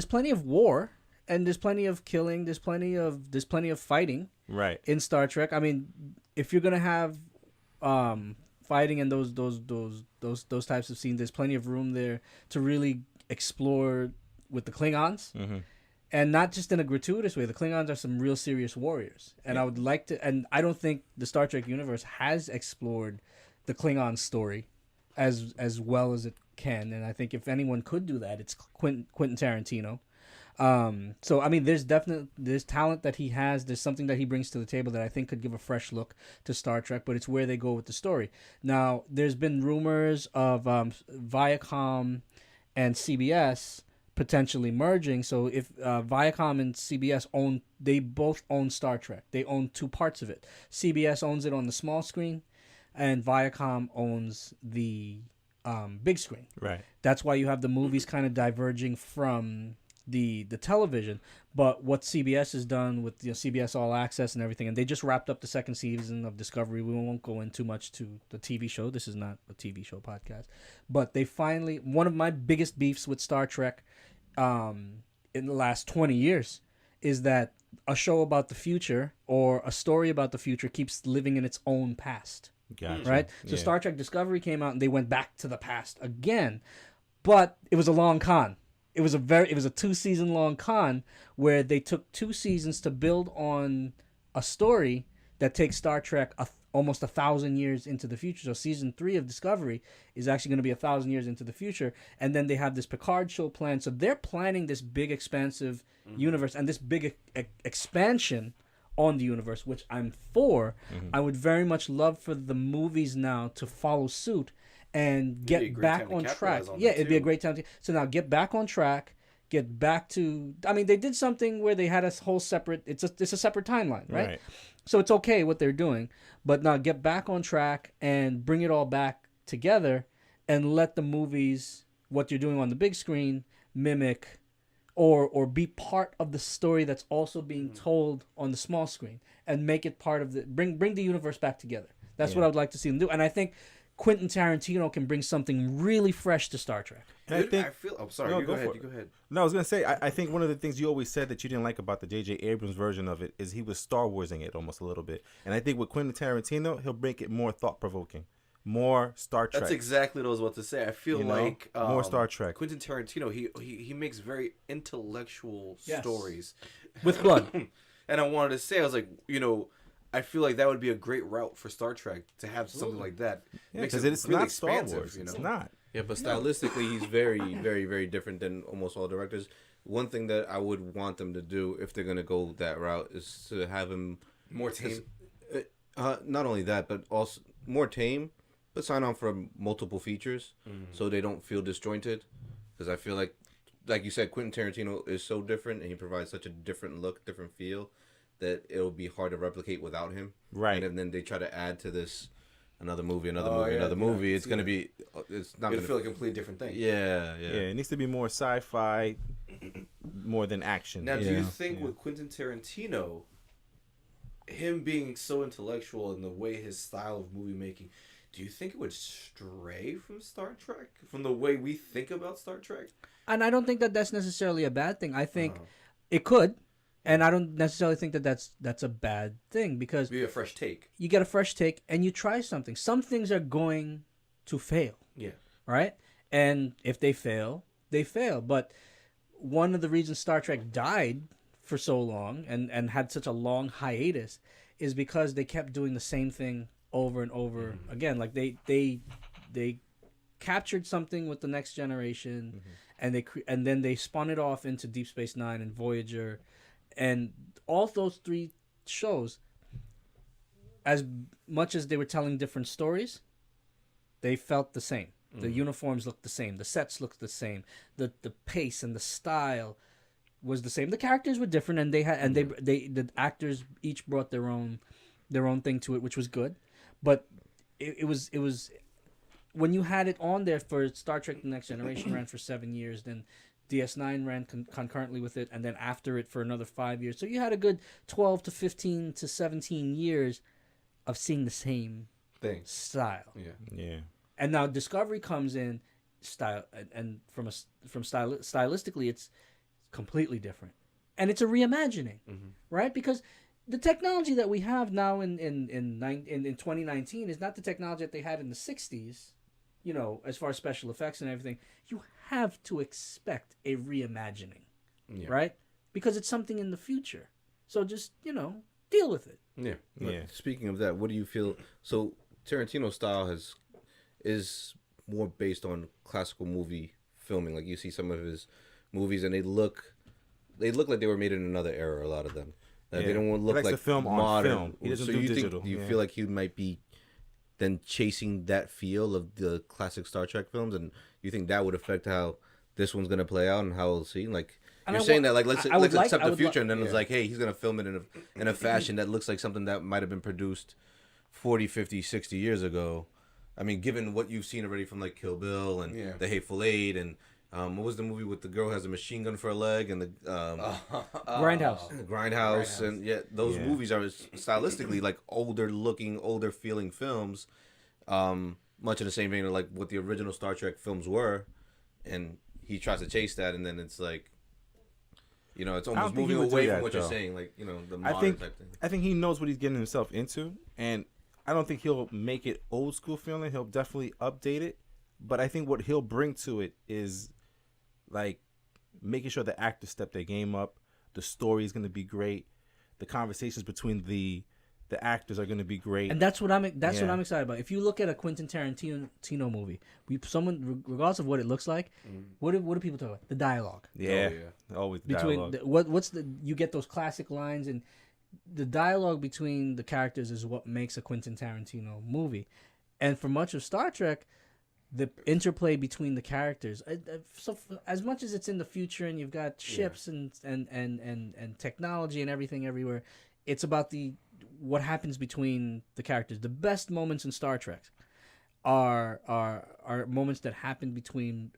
plenty of war and there's plenty of killing. There's plenty of fighting
Right.
in Star Trek. I mean, if you're gonna have fighting and those types of scenes, there's plenty of room there to really explore with the Klingons.
Mm-hmm.
And not just in a gratuitous way. The Klingons are some real serious warriors. And I would like to... And I don't think the Star Trek universe has explored the Klingon story as well as it can. And I think if anyone could do that, it's Quentin Tarantino. So, I mean, there's talent that he has. There's something that he brings to the table that I think could give a fresh look to Star Trek. But it's where they go with the story. Now, there's been rumors of Viacom and CBS potentially merging. So if Viacom and CBS they both own Star Trek. They own two parts of it. CBS owns it on the small screen, and Viacom owns the big screen.
Right.
That's why you have the movies kind of diverging from the television. But what CBS has done with CBS All Access and everything, and they just wrapped up the second season of Discovery. We won't go in too much to the TV show. This is not a TV show podcast. But they finally, one of my biggest beefs with Star Trek in the last 20 years is that a show about the future or a story about the future keeps living in its own past.
Gotcha.
Right? So Star Trek Discovery came out and they went back to the past again. But it was a long con. It was a 2-season long con where they took 2 seasons to build on a story that takes Star Trek almost 1,000 years into the future. So season 3 of Discovery is actually going to be 1,000 years into the future, and then they have this Picard show planned. So they're planning this big, expansive universe and this big expansion on the universe, which I'm for. I would very much love for the movies now to follow suit and get back on track. It'd be a great time. So now get back on track. Get back to. I mean, they did something where they had a whole separate. It's a separate timeline, right? So it's okay what they're doing, but now get back on track and bring it all back together, and let the movies, what you're doing on the big screen, mimic, or be part of the story that's also being told on the small screen, and make it part of the bring the universe back together. That's what I would like to see them do, and I think Quentin Tarantino can bring something really fresh to Star Trek.
And I feel. Oh, sorry.
No,
you
go
go ahead.
for
You
it.
go ahead.
No, I was gonna say I think one of the things you always said that you didn't like about the J.J. Abrams version of it is he was Star Warsing it almost a little bit, and I think with Quentin Tarantino he'll make it more thought provoking, more Star Trek.
That's exactly what I was about to say. I feel like
more Star Trek.
Quentin Tarantino, he makes very intellectual stories
With blood.
And I wanted to say, I was like, I feel like that would be a great route for Star Trek to have something like that.
Because it's
really
not Star
expansive,
Wars. It's not.
Yeah, but stylistically, he's very, very, very different than almost all directors. One thing that I would want them to do if they're gonna go that route is to have him
More tame.
not only that, but also more tame, but sign on for multiple features so they don't feel disjointed. Because I feel like you said, Quentin Tarantino is so different and he provides such a different look, different feel that it'll be hard to replicate without him.
Right.
And then they try to add to this another movie. It's
yeah.
gonna be. It's not
It'll
gonna
feel like a completely different thing.
Yeah.
Yeah, it needs to be more sci-fi, more than action.
Now, do you think with Quentin Tarantino, him being so intellectual and the way his style of movie making, do you think it would stray from Star Trek, from the way we think about Star Trek?
And I don't think that that's necessarily a bad thing. I think it could, and I don't necessarily think that that's a bad thing, because
Be a fresh take.
you get a fresh take and you try something. Some things are going to fail,
Yeah.
right? And if they fail, they fail. But one of the reasons Star Trek died for so long and had such a long hiatus is because they kept doing the same thing over and over again. Like they captured something with the Next Generation, and then they spun it off into Deep Space Nine and Voyager, and all those 3 shows. As much as they were telling different stories, they felt the same. The uniforms looked the same. The sets looked the same. The pace and the style was the same. The characters were different, and the actors each brought their own thing to it, which was good. But it was when you had it on there for Star Trek: The Next Generation ran for 7 years, then DS9 ran concurrently with it, and then after it for another 5 years. So you had a good 12 to 15 to 17 years of seeing the same
Thing.
style.
Yeah.
And now Discovery comes in style, and stylistically, it's completely different, and it's a reimagining, right? Because the technology that we have now in 2019 is not the technology that they had in the 60s. As far as special effects and everything, you have to expect a reimagining, right? Because it's something in the future. So just deal with it.
Yeah.
Yeah.
Speaking of that, what do you feel? So Tarantino's style is more based on classical movie filming. Like you see some of his movies, and they look like they were made in another era. A lot of them. They don't want to look
likes
like
to film on
modern.
film. He doesn't
so
do
you
digital.
think you
Yeah.
feel like he might be then chasing that feel of the classic Star Trek films, and you think that would affect how this one's gonna play out and how we'll see. Like
And
you're
I
saying
wa-
that, like let's
I would like-
accept
I
the
would
future,
li-
and then it's
Yeah.
like, hey, he's gonna film it in a fashion that looks like something that might have been produced 40, 50, 60 years ago. I mean, given what you've seen already from like Kill Bill and
Yeah.
The Hateful Eight, and what was the movie with the girl who has a machine gun for a leg, and the
Grindhouse.
Grindhouse, and those
Yeah.
movies are stylistically like older looking, older feeling films, much in the same vein of like what the original Star Trek films were, and he tries to chase that, and then it's like, you know, it's
don't
almost
think he
moving
would do
away
that,
from what you're
though.
saying, like, you know, the
I
modern
think
type thing.
I think he knows what he's getting himself into, and I don't think he'll make it old school feeling. He'll definitely update it, but I think what he'll bring to it is like making sure the actors step their game up. The story is going to be great. The conversations between the actors are going to be great.
And that's what I'm
Yeah.
excited about. If you look at a Quentin Tarantino movie, regardless of what it looks like, what do people talk about? The dialogue.
yeah,
Oh,
always the
Between
dialogue.
you get those classic lines, and the dialogue between the characters is what makes a Quentin Tarantino movie. And for much of Star Trek, the interplay between the characters, so as much as it's in the future and you've got ships and technology and everything everywhere, it's about what happens between the characters. The best moments in Star Trek are moments that happen between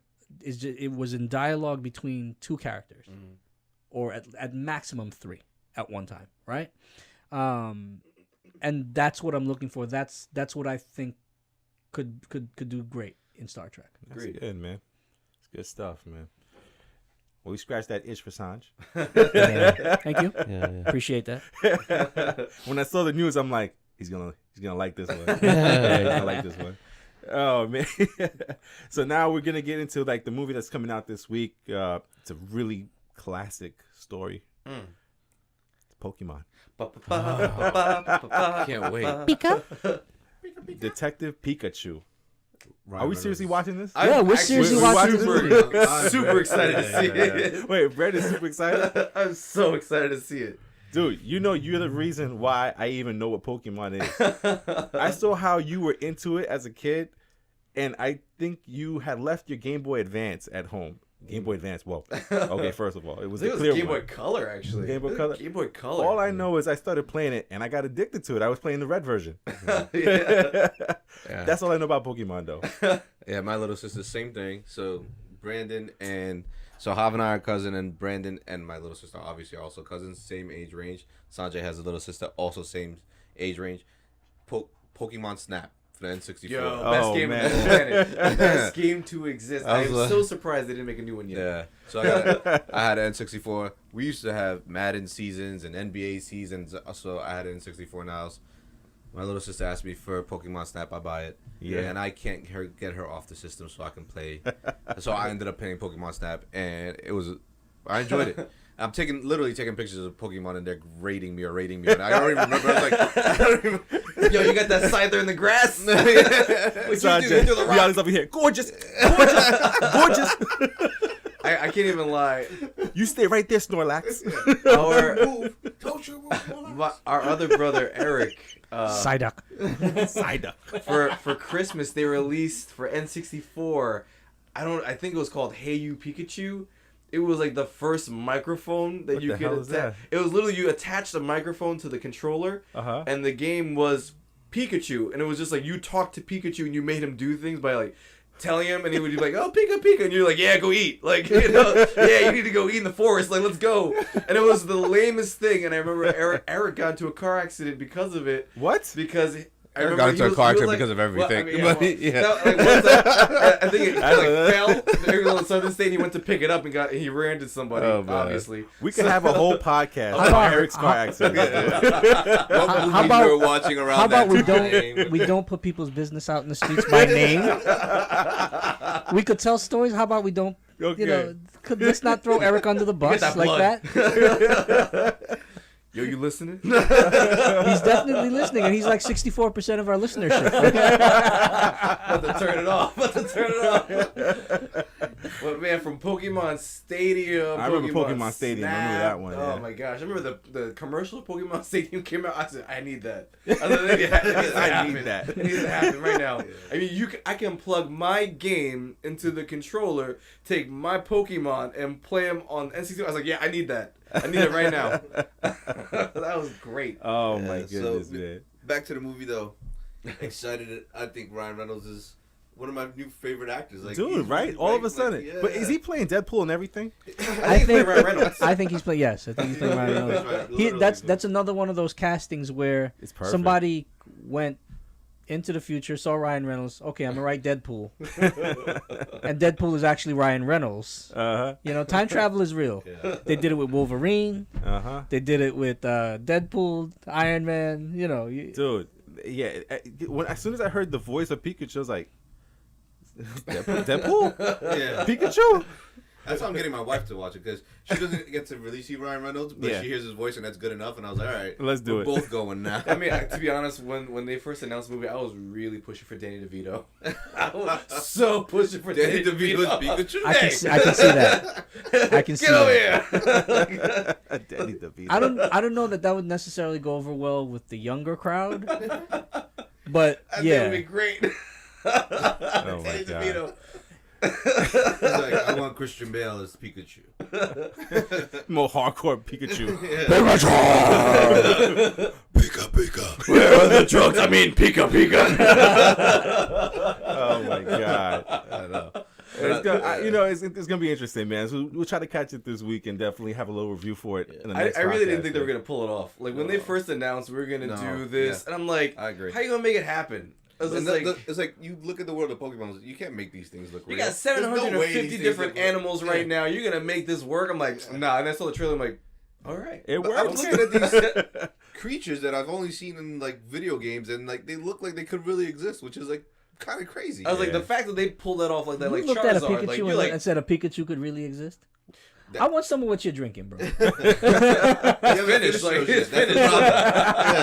it was in dialogue between two characters, or at maximum three at one time, right? And that's what I'm looking for. That's what I think could do great in Star Trek.
That's good, man. It's good stuff, man. Well, we scratched that itch for Sanj.
Yeah. Thank you.
Yeah.
Appreciate that.
When I saw the news, I'm like, he's gonna like this one. He's gonna like this one. Oh man. So now we're gonna get into like the movie that's coming out this week. It's a really classic story. It's Pokemon.
Can't wait.
Detective Pikachu.
Ryan
Are we
Reynolds
seriously
is-
watching this?
Yeah, we're seriously watching this movie.
I'm super excited to see it.
Wait, Brad is super excited.
I'm so excited to see it.
Dude, you know you're the reason why I even know what Pokemon is. I saw how you were into it as a kid, and I think you had left your Game Boy Advance at home. Game Boy Advance, well, okay, first of all, it was
I
the
think it
clear
was Game
one.
Boy Color, actually.
Game Boy
I think
Color?
Game Boy Color.
All I know is I started playing it, and I got addicted to it. I was playing the red version.
Yeah.
Yeah.
That's all I know about Pokemon, though.
Yeah, my little sister, same thing. So Brandon and Hav and I are cousin, and Brandon and my little sister obviously are also cousins, same age range. Sanjay has a little sister, also same age range. Pokemon Snap for the N64.
Yo,
Oh,
best game
man.
on the planet. Best game to exist.
I
I
was
am
like-
so surprised they didn't make a new one yet.
Yeah. So I had an N64. We used to have Madden seasons and NBA seasons. So I had an N64 in the house. My little sister asked me for Pokemon Snap. I buy it.
Yeah.
And I can't get her off the system so I can play. So I ended up playing Pokemon Snap, and I enjoyed it. I'm literally taking pictures of Pokemon, and they're rating me. And I don't even remember. I was like, I don't even.
Yo, you got that Scyther in the grass? What
Sanjay,
you do? You threw the rock?
Rihanna's over here. Gorgeous. Gorgeous.
I can't even lie.
You stay right there, Snorlax.
Our other brother Eric,
Psyduck.
Cider.
for Christmas they released for N64. I think it was called Hey You Pikachu. It was like the first microphone that
What
you
the
could
hell is
attach.
that?
It was literally you attached the microphone to the controller,
Uh-huh.
and the game was Pikachu, and it was just like you talked to Pikachu and you made him do things by like telling him, and he would be like, "Oh, Pika, Pika," and you're like, "Yeah, go eat." Like, you know, yeah, you need to go eat in the forest. Like, let's go. And it was the lamest thing. And I remember Eric got into a car accident because of it.
What?
Because I
Eric
remember
got into
he
a
was-
car
he was
accident
like-
because of everything.
Well, I
But,
mean,
yeah.
no, like, one time, I think it
I don't know.
fell. Maybe on Southern State. He went to pick it up and he ran into somebody.
Oh, man.
Obviously,
We could have a whole podcast
How about-
about Eric's car accident.
What
How
movies
about-
you were watching around
How about
that
we don't put people's business out in the streets by name? We could tell stories. How about we don't?
Okay.
You know, let's not throw Eric under the bus
that
like
blood.
that.
yo, you listening?
He's definitely listening, and he's like 64% of our listenership.
About to turn it off. Well, man, from Pokemon Stadium.
I remember Pokemon Stadium. I remember that one,
Oh
yeah.
my gosh, I remember the commercial of Pokemon Stadium came out. I said, I need that. I was like, I need that. It needs to happen right now. I mean, I can plug my game into the controller, take my Pokemon, and play them on N64. I was like, yeah, I need that. I need it right now. That was great.
Oh my
Yeah,
goodness,
so,
man.
Back to the movie though. Excited. I think Ryan Reynolds is one of my new favorite actors. Like,
Dude,
he's
right?
really
All of a
like,
sudden.
yeah.
But is he playing Deadpool and everything?
I think
Ryan Reynolds.
I think he's playing. Yes, I think he's playing Ryan Reynolds.
Right,
He,
literally,
that's another one of those castings where
It's perfect.
somebody went into the future, saw Ryan Reynolds. Okay, I'm gonna write Deadpool, and Deadpool is actually Ryan Reynolds.
Uh-huh.
You know, time travel is real.
Yeah.
They did it with Wolverine.
Uh-huh.
They did it with Deadpool, Iron Man. You know,
Dude, yeah. As soon as I heard the voice of Pikachu, I was like, Deadpool?
Yeah.
Pikachu?
That's why I'm getting my wife to watch it, because she doesn't get to really see Ryan Reynolds, but
Yeah.
she hears his voice and that's good enough. And I was like, all right,
Let's do
we're
it.
both going now.
I mean, to be honest, when they first announced the movie, I was really pushing for Danny DeVito. I was so pushing for Danny DeVito.
Pikachu.
I can see that. I can see
Get over
that.
here.
Danny DeVito.
I don't know that would necessarily go over well with the younger crowd, but
I think
yeah.
it would be great.
Oh my
Danny
God.
DeVito.
He's like, I want Christian Bale as Pikachu.
More hardcore Pikachu.
Pika Pika.
Where are the drugs? I mean, Pika Pika.
Oh my God.
I know.
It's gonna be interesting, man. So we'll try to catch it this week and definitely have a little review for it. In the
I
next
really didn't
podcast,
think they were
man.
gonna pull it off. Like when they first announced we were gonna
No,
do this,
yeah.
and I'm like,
I agree.
how you gonna make it happen? I was
And
just like,
it's like you look at the world of Pokemon, you can't make these things look
you
real.
got
There's no way
750
these things
different
look real.
animals right now. You're gonna make this work? I'm like, nah. And I saw the trailer. I'm like, all right.
It
But I'm
works.
looking at these creatures that I've only seen in like video games, and like they look like they could really exist, which is like kind of crazy.
I was like,
Yeah.
the fact that they pulled that off like that,
You
like
looked at a
Charizard,
Pikachu
like
and
you're like,
and said a Pikachu could really exist.
That-
I want some of what you're drinking, bro.
Yeah,
finished, like,
those
it's
shit. That's
finished.
the problem.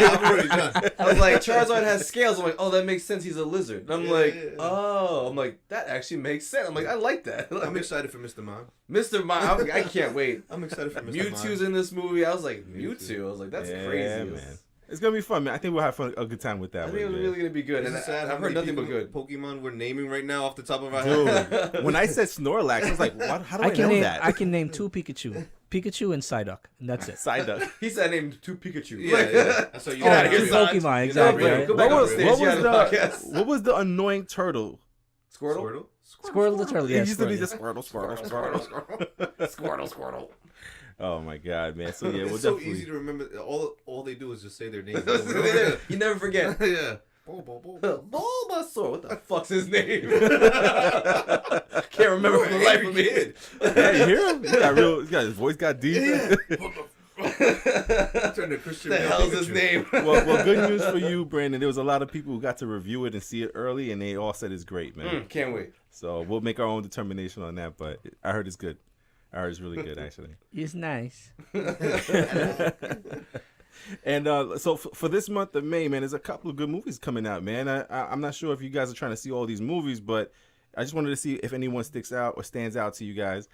Yeah, I'm already done.
I was like, Charizard has scales. I'm like, oh, that makes sense. He's a lizard. And I'm
Yeah,
like,
yeah, yeah.
oh, I'm like, that actually makes sense. I'm like, I like that.
I'm excited for Mr. Mime.
Mr. Mime, I can't wait.
I'm excited for Mr.
Mewtwo's
Mime.
in this movie. I was like,
Mewtwo.
Mewtwo. I was like, that's
Yeah,
crazy.
man. It's gonna be fun, man. I think we'll have a good time with that.
I think it
one,
was
man.
really gonna be good,
Is
and
it sad how
I've heard
many
nothing but good.
Pokemon we're naming right now off the top of our head.
Dude, when I said Snorlax, I was like, what? How do I, know that?
I can name 2 Pikachu, Pikachu and Psyduck, and that's it.
Psyduck.
He said I named 2 Pikachu.
Yeah. So you
Get out
gotta
of here,
Two
son.
Pokemon,
You
exactly.
know,
right?
Go back
What
on
was,
stage.
what,
You
was
had a
the,
podcast.
what was the annoying turtle?
Squirtle?
Squirtle the turtle, yeah.
It used to be
Squirtle,
just Squirtle.
Squirtle.
Oh my God, man. So yeah, we'll
It's so
definitely.
easy to remember. All they do is just say their name.
You never forget.
Yeah.
Bulbasaur. What the fuck's his name? Can't remember for the life of me.
Yeah, you hear him? He got his voice got deep.
Turn to Christian
The
Bale
hell's his
Pikachu.
name?
well, good news for you, Brandon. There was a lot of people who got to review it and see it early, and they all said it's great, man.
Can't wait.
So we'll make our own determination on that. But I heard it's good. I heard it's really good, actually.
It's nice.
And so for this month of May, man, there's a couple of good movies coming out, man. I'm not sure if you guys are trying to see all these movies, but I just wanted to see if anyone sticks out or stands out to you guys.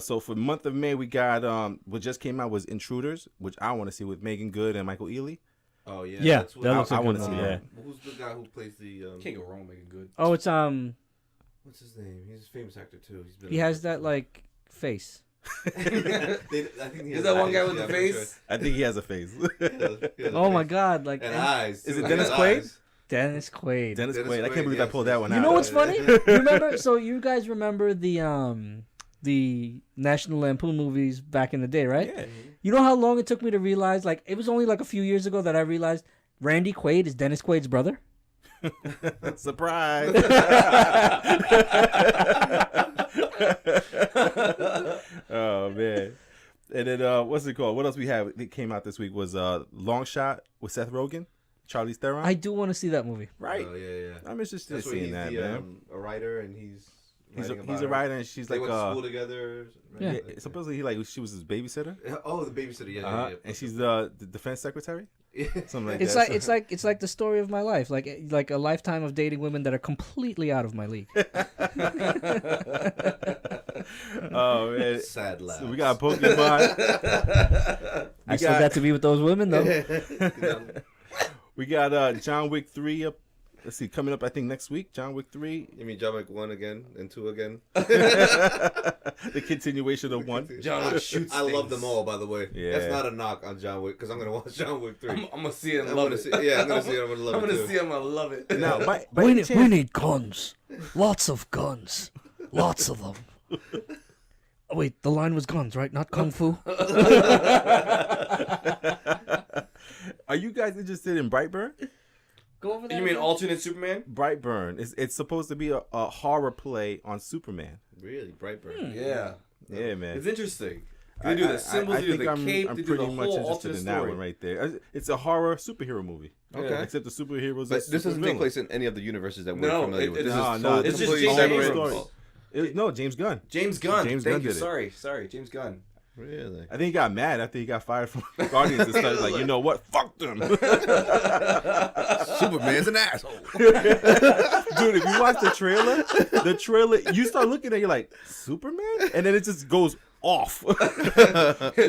So for the month of May, we got what just came out was Intruders, which I want to see with Megan Good and Michael Ealy.
Oh yeah.
Yeah,
That's what
that looks
I
a good
wanna
one.
see
Yeah.
that.
Who's the guy who plays the?
Can't go wrong making good.
Oh, it's
What's his name? He's a famous actor too. He's been
he has that like face.
I think he
Is
has
that one
eyes.
guy with
Yeah,
the
I'm pretty
face?
I think he has a face.
sure. He has a
Oh my
face.
God, like
And eyes.
Is
too.
it
He
Dennis
has
Quaid?
eyes.
Dennis Quaid.
Dennis
Dennis
Quaid. I
Quaid,
can't believe I
yes,
pulled that one
yes.
out.
You know what's funny? You remember? So you guys remember the National Lampoon movies back in the day, right?
Yeah.
You know how long it took me to realize? Like it was only like a few years ago that I realized Randy Quaid is Dennis Quaid's brother.
Surprise. Oh man. And then what's it called? What else we have? It came out this week was Long Shot with Seth Rogen, Charlize Theron.
I do want to see that movie.
Right.
Oh yeah.
I'm interested in
That's where
seeing
he's
that,
the,
man.
a writer, and he's
He's
writing
a
about
writer, and she's
They
like
went to school together.
Yeah.
Right?
supposedly she was his babysitter.
Oh, the babysitter. Yeah,
Uh-huh.
yeah.
And she's the defense secretary.
Yeah.
Something like
It's
that.
it's like the story of my life, like a lifetime of dating women that are completely out of my league.
a sad laugh.
So we got Pokemon.
I still got to be with those women though.
We got John Wick 3 up. Let's see, coming up I think next week. John Wick 3.
You mean John Wick 1 again and 2 again?
The continuation of 1.
John Wick shoots.
I love
things.
them all, by the way.
Yeah.
That's not a knock on John Wick because I'm gonna watch John Wick 3.
I'm gonna see it and
I'm
love
gonna
it.
see, yeah, I'm gonna see it. I'm gonna love
I'm
it
gonna
too.
see it. I'm gonna love it.
Now, by
We
any
need,
chance-
we need guns. Lots of guns. Lots of them. Oh, wait, the line was guns, right? Not kung fu?
Are you guys interested in Brightburn?
Go over
You mean alternate Superman?
Brightburn. It's supposed to be a horror play on Superman.
Really, Brightburn.
Yeah.
Yeah, man.
It's interesting. They do the symbols, they do the cape,
I'm
they do the
pretty much
whole
interested
alternate
in that
story.
one right there. It's a horror superhero movie.
Okay.
Except the superheroes.
But
are
this doesn't take
supervillains.
place in any of the universes that we're
No,
familiar with.
it's
This
no,
is
no,
it's just
completely
James
separate.
Abrams.
No, James Gunn.
James Gunn.
James
Thank
Gunn
you.
did it.
Sorry, James Gunn.
Really?
I think he got mad after he got fired from Guardians and started like, you know what? Fuck them. Dude,
Superman's an asshole.
if you watch the trailer, you start looking at it, you're like, Superman? And then it just goes off.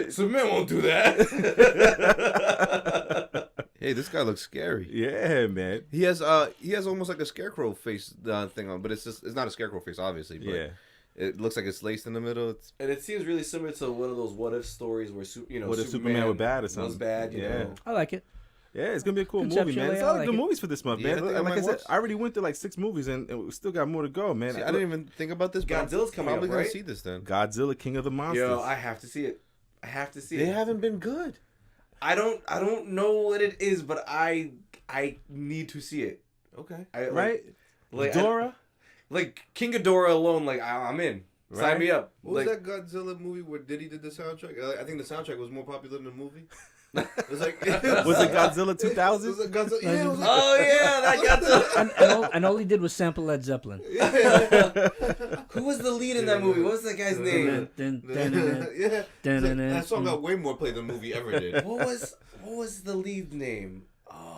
Superman won't do that.
Hey, this guy looks scary.
Yeah, man.
He has almost like a scarecrow face thing on, but it's not a scarecrow face, obviously. But
Yeah.
it looks like it's laced in the middle. It's,
And it seems really similar to one of those what if stories where
What if Superman were bad or something?
Was bad, you
Yeah.
know.
I like it.
Yeah, it's gonna be a cool movie, man.
Conceptually,
There's a
I
lot of
like
good
it.
movies for this month,
Yeah, I
man.
think I
Like
might
I said,
watch.
I already went to like 6 movies and we still got more to go, man.
see, I didn't even think about this. But
Godzilla's coming
probably
up,
gonna
right?
see this then.
Godzilla, King of the Monsters.
Yo, I have to see it. I have to see
They
it.
haven't been good.
I don't know what it is, but I need to see it.
Okay.
right?
Like
Dora.
like King Ghidorah alone, like I'm in. Sign
Right?
me up.
What was
Like,
that Godzilla movie where Diddy did the soundtrack? I think the soundtrack was more popular than the movie. It was like
Was it Godzilla 2000?
Was it Godzilla? Yeah, it was like,
oh yeah, that Godzilla.
And all he did was sample Led Zeppelin.
Who was the lead in that movie? What was that guy's name?
yeah. That song got way more play than the movie ever did.
What was the lead name?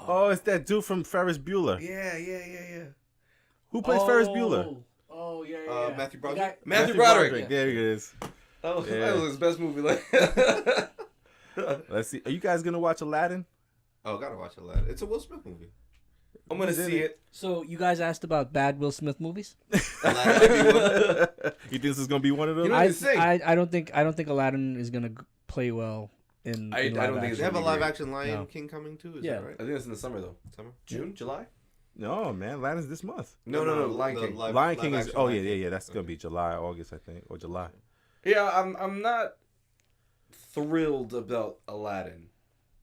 Oh, it's that dude from Ferris Bueller.
Yeah.
Who plays Ferris Bueller?
Oh yeah,
Matthew Broderick.
Matthew Broderick.
There he is.
Oh,
Yeah.
that was his best movie. Like,
Let's see. Are you guys gonna watch Aladdin?
Oh, gotta watch Aladdin. It's a Will Smith movie.
I'm gonna
Who's in
see
it?
it.
So you guys asked about bad Will Smith movies?
Aladdin might be one.
You think this is gonna be one of them?
You know-
I,
to sing.
I don't think Aladdin is gonna play well in.
I
in
don't
live
think it's
They
action.
have a
be
live
great.
action Lion
No.
King coming too. Is
Yeah.
that right?
I think it's in the summer though.
Summer.
June, July?
No, man. Aladdin's this month.
No, Lion King.
Lion King is.
action
Oh
Lion
yeah,
King.
yeah. That's gonna be July, August, I think, or July.
Yeah, I'm not thrilled about Aladdin.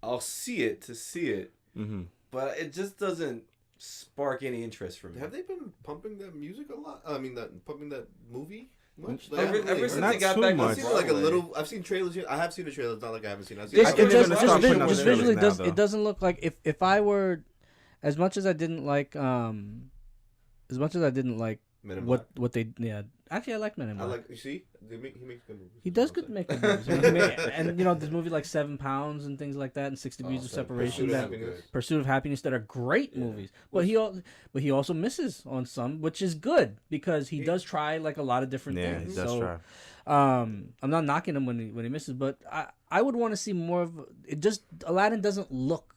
I'll see it to see it,
Mm-hmm.
but it just doesn't spark any interest for me.
Have they been pumping that music a lot? I mean, pumping that movie much?
Ever-
I haven't
ever
really
since
heard.
Not
they got
too
back
much.
on
I've seen like a
Broadway.
little. I've seen trailers. I have seen the trailers. Not like I haven't seen. I've seen.
Just,
I think they're gonna start putting out
just
the trailers
visually
now,
does
though.
it doesn't look like if I were as much as I didn't like
Men in
what
Black.
they actually I like Men in
I
Black.
like. You see, he makes good movies.
He does
That's
good
what
make good movies. I mean, and you know this movie like 7 Pounds and things like that and 6 Degrees of
so
Separation
Pursuit of
that
Happiness.
Pursuit of Happiness that are great movies. But he also misses on some, which is good because he does try like a lot of different
Yeah,
things.
he does
So,
try.
I'm not knocking him when he misses, but I would want to see more of it. Just Aladdin doesn't look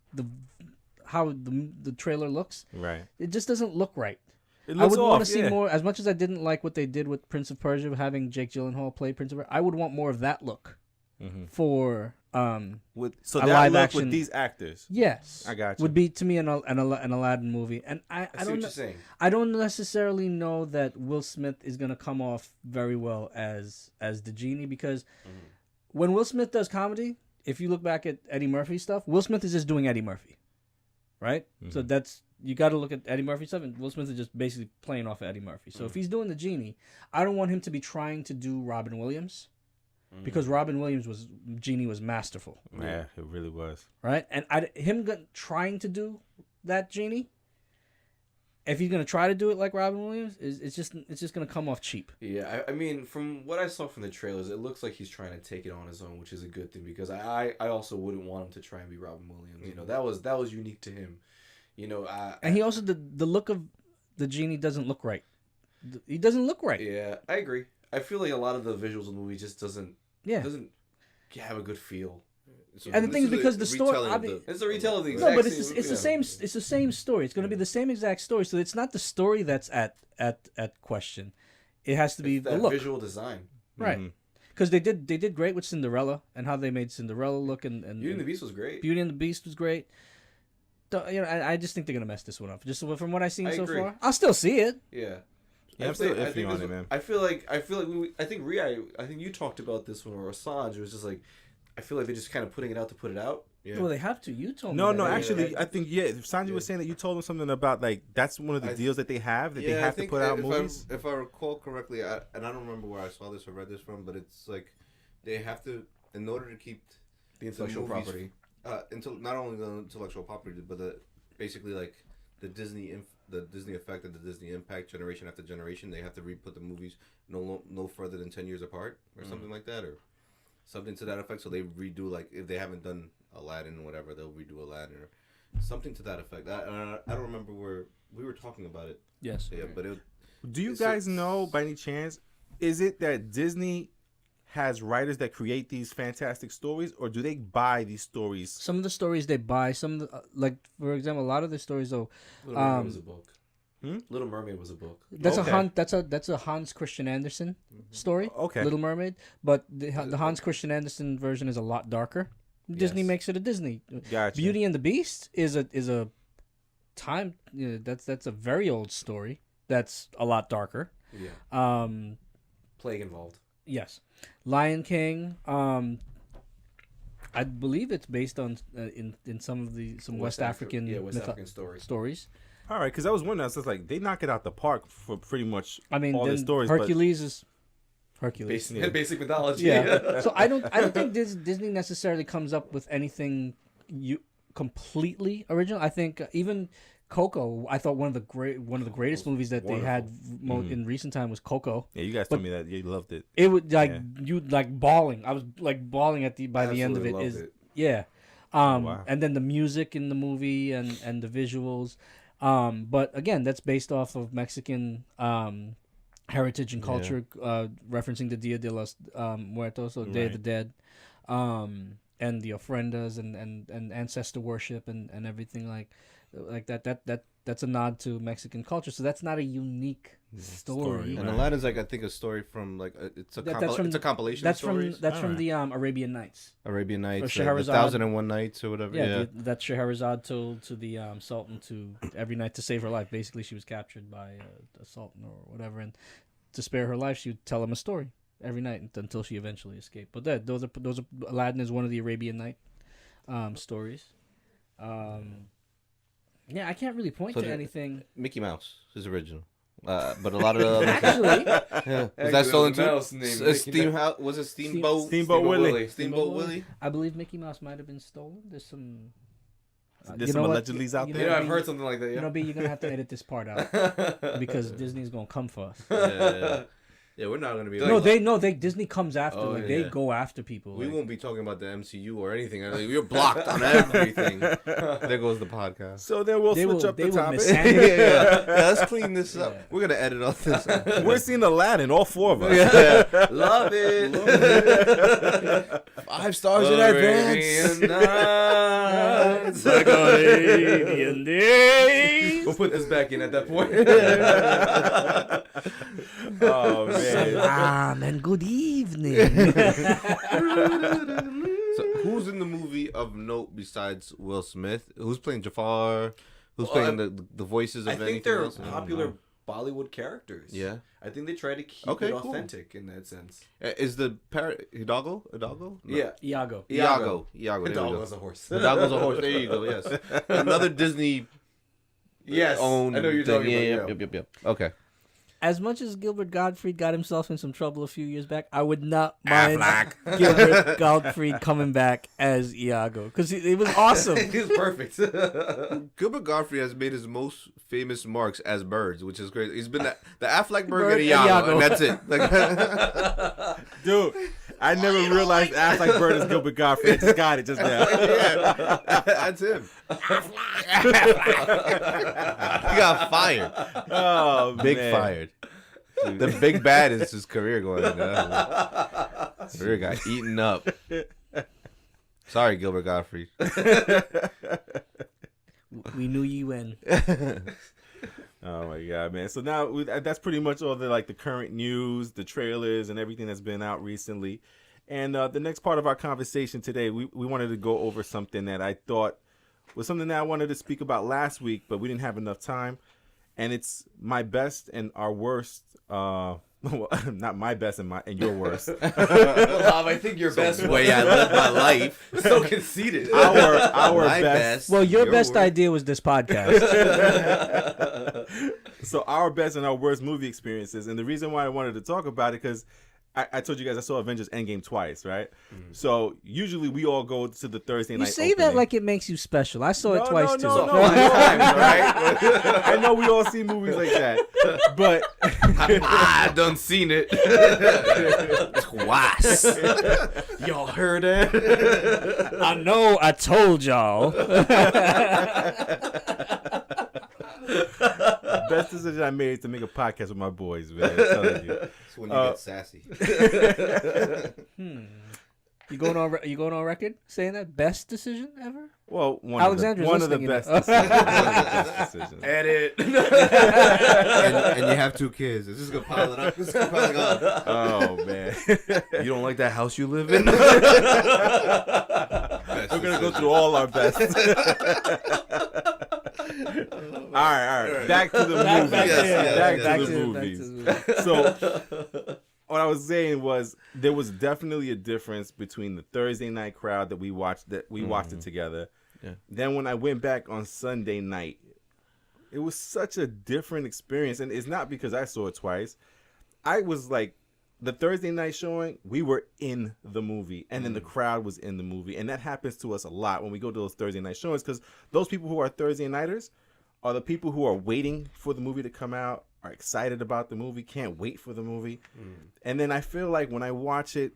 how the trailer looks.
Right.
It just doesn't look right.
It
I
looks
would want
off,
to see
yeah.
more. As much as I didn't like what they did with Prince of Persia, having Jake Gyllenhaal play Prince of Persia, I would want more of that look for
So
a
that
live
look
action-
with these actors.
yes.
I got you.
Would be to me an Aladdin movie, and I
I see
don't
what
know,
you're saying.
I don't necessarily know that Will Smith is gonna come off very well as the genie because when Will Smith does comedy, if you look back at Eddie Murphy stuff, Will Smith is just doing Eddie Murphy, right? So that's you got to look at Eddie Murphy stuff, and Will Smith is just basically playing off of Eddie Murphy. So if he's doing the genie, I don't want him to be trying to do Robin Williams because Robin Williams genie was masterful,
Yeah, it really was.
right? And trying to do that genie. If he's gonna try to do it like Robin Williams, it's just gonna come off cheap.
Yeah, I mean, from what I saw from the trailers, it looks like he's trying to take it on his own, which is a good thing because I also wouldn't want him to try and be Robin Williams. You know, that was unique to him. You know,
And he also the look of the genie doesn't look right. He doesn't look right.
yeah, I agree. I feel like a lot of the visuals in the movie just doesn't have a good feel.
So
And the
this
thing is because the story,
retelling
I
of
mean,
It's a retell of the
no,
exact
but
same,
it's the same. It's the same story. It's going to be the same exact story. So it's not the story that's at question. It has to be
It's
the
that
look,
visual design.
right? Because they did great with Cinderella and how they made Cinderella look, and
Beauty and the Beast was great.
Beauty and the Beast was great. You know, I just think they're gonna mess this one up. Just from what I've seen so
agree.
far, I'll still see it.
Yeah.
Yeah, I'm still iffy on it, man.
I think you talked about this one or Assange. It was just like, I feel like they're just kind of putting it out to put it out.
Yeah.
Well, they have to. You told me.
No,
that.
no,
Yeah,
actually,
yeah.
I think Sanji was saying that you told him something about like that's one of the deals that they have that they have to put out movies.
If I recall correctly, and I don't remember where I saw this or read this from, but it's like they have to, in order to keep
The intellectual
movies,
property.
not only the intellectual property, but basically like the Disney effect and the Disney impact generation after generation. They have to re-put the movies no further than 10 years apart or something like that, or something to that effect. So they redo, like if they haven't done Aladdin or whatever, they'll redo Aladdin or something to that effect. I don't remember where we were talking about it.
Yes.
Yeah, but
Do you guys know by any chance? Is it that Disney has writers that create these fantastic stories, or do they buy these stories?
Some of the stories they buy. Some of the, like for example, a lot of the stories though.
Little Mermaid was a book. Little Mermaid was a book.
That's
Okay.
that's a Hans Christian Andersen story.
Okay.
Little Mermaid, but the Hans Christian Andersen version is a lot darker. Disney
Yes.
makes it a Disney.
Gotcha.
Beauty and the Beast is a time. You know, that's a very old story. That's a lot darker.
Yeah. Plague involved.
Yes, Lion King. I believe it's based on in some West African
West African stories.
stories.
All right, because I was wondering, I was just like, they knock it out the park for pretty much
I mean,
all the
then
stories.
Hercules is Hercules.
Basic mythology.
Yeah. So I don't think Disney necessarily comes up with anything completely original. I think even Coco, I thought one of the greatest movies that they had in recent time was Coco.
Yeah, you guys told me that you loved it.
It would you like bawling. I was like bawling by the end of it.
Absolutely
Is
loved it.
yeah.
Wow.
And then the music in the movie and the visuals. But again, that's based off of Mexican heritage and culture, referencing the Dia de los Muertos, so Day of the Dead, and the ofrendas and ancestor worship and everything like that. That's a nod to Mexican culture. So that's not a unique story.
And Aladdin's like I think a story from like it's a compilation.
That's
of stories.
from the Arabian Nights.
Arabian Nights,
Scheherazade.
1001 Nights or whatever.
Yeah, that Scheherazade told to the Sultan to every night to save her life. Basically, she was captured by a Sultan or whatever, and to spare her life, she would tell him a story every night until she eventually escaped. But those are Aladdin is one of the Arabian Night stories. Yeah, I can't really point to anything.
Mickey Mouse is original. But a lot of the
Actually,
was that stolen too?
mouse named
Was it Steamboat?
Steamboat Willie.
Steamboat Willie.
I believe Mickey Mouse might have been stolen. There's some.
There's some allegedlys out there.
Yeah, I've heard something like that.
You
Yeah.
know, B, you're gonna have to edit this part out because Disney's gonna come for us.
Yeah, we're not gonna be.
No, Disney comes after.
Oh,
They
yeah.
go after people.
We
like-
won't be talking about the MCU or anything. We're blocked on everything. There goes the podcast.
So then we'll switch up the topic.
Yeah, let's clean this up.
Yeah.
We're gonna edit all this out.
We're seeing Aladdin, all four of us.
Yeah.
Love it.
5 stars in advance.
Arabian days.
We'll put this back in at that point.
Oh man.
And good evening.
So, who's in the movie of note besides Will Smith? Who's playing Jafar? Who's playing the voices of
I
anything
think they're
else?
popular Bollywood characters.
Yeah.
I think they try to keep
Okay,
it
cool.
authentic in that sense.
Is the parrot Hidalgo? No.
Yeah.
Iago.
Iago. There we
Hidalgo
go.
is a horse.
Hidalgo's a horse. There you go. Yes. Another Disney
Yes.
owned.
I know what you're
thing.
talking about.
Yep. Okay.
As much as Gilbert Gottfried got himself in some trouble a few years back, I would not mind Gilbert Gottfried coming back as Iago because it was awesome.
He's perfect.
Gilbert Gottfried has made his most famous marks as birds, which is crazy. He's been the Affleck bird
Bird
and
and
Iago,
Iago.
and that's it. Like,
Dude, I never realized Affleck Bird is Gilbert Gottfried. I just got it just now.
yeah, that's him. He got fired.
Oh,
Big
man.
fired. The big bad is his career going. Career got eaten up. Sorry, Gilbert Gottfried.
We knew you in.
Oh my god, man! So now that's pretty much all the the current news, the trailers, and everything that's been out recently. And the next part of our conversation today, we wanted to go over something that I thought was something that I wanted to speak about last week, but we didn't have enough time. And it's my best and our worst. Well, not my best and your worst.
Well, I think your best
way I live my life.
So conceited.
Our
My
best.
Well, your best
worst.
idea was this podcast.
So our best and our worst movie experiences, and the reason why I wanted to talk about it because I told you guys I saw Avengers Endgame twice, right? So usually we all go to the Thursday
You
night.
say that
opening.
like it makes you special. I saw it twice too.
No, I know we all see movies like that, but
I done seen it twice.
Y'all heard it?
I know. I told y'all.
best decision I made is to make a podcast with my boys, man. I'm telling you.
That's when you get sassy.
You going on record saying that best decision ever?
Well,
Alexandra's
one of the
listening,
best
you know.
decisions. One of the best decisions.
Edit.
and you have 2 kids. It's just gonna pile it up. It's gonna pile it up.
Oh man,
You don't like that house you live in?
we're gonna go through all our best. all right. Back to the movies. Back to the movies. So, what I was saying was there was definitely a difference between the Thursday night crowd that we watched it together.
Yeah.
Then when I went back on Sunday night, it was such a different experience, and it's not because I saw it twice. I was like, the Thursday night showing, we were in the movie, and then the crowd was in the movie, and that happens to us a lot when we go to those Thursday night showings, because those people who are Thursday nighters are the people who are waiting for the movie to come out, are excited about the movie, can't wait for the movie. And then I feel like when I watch it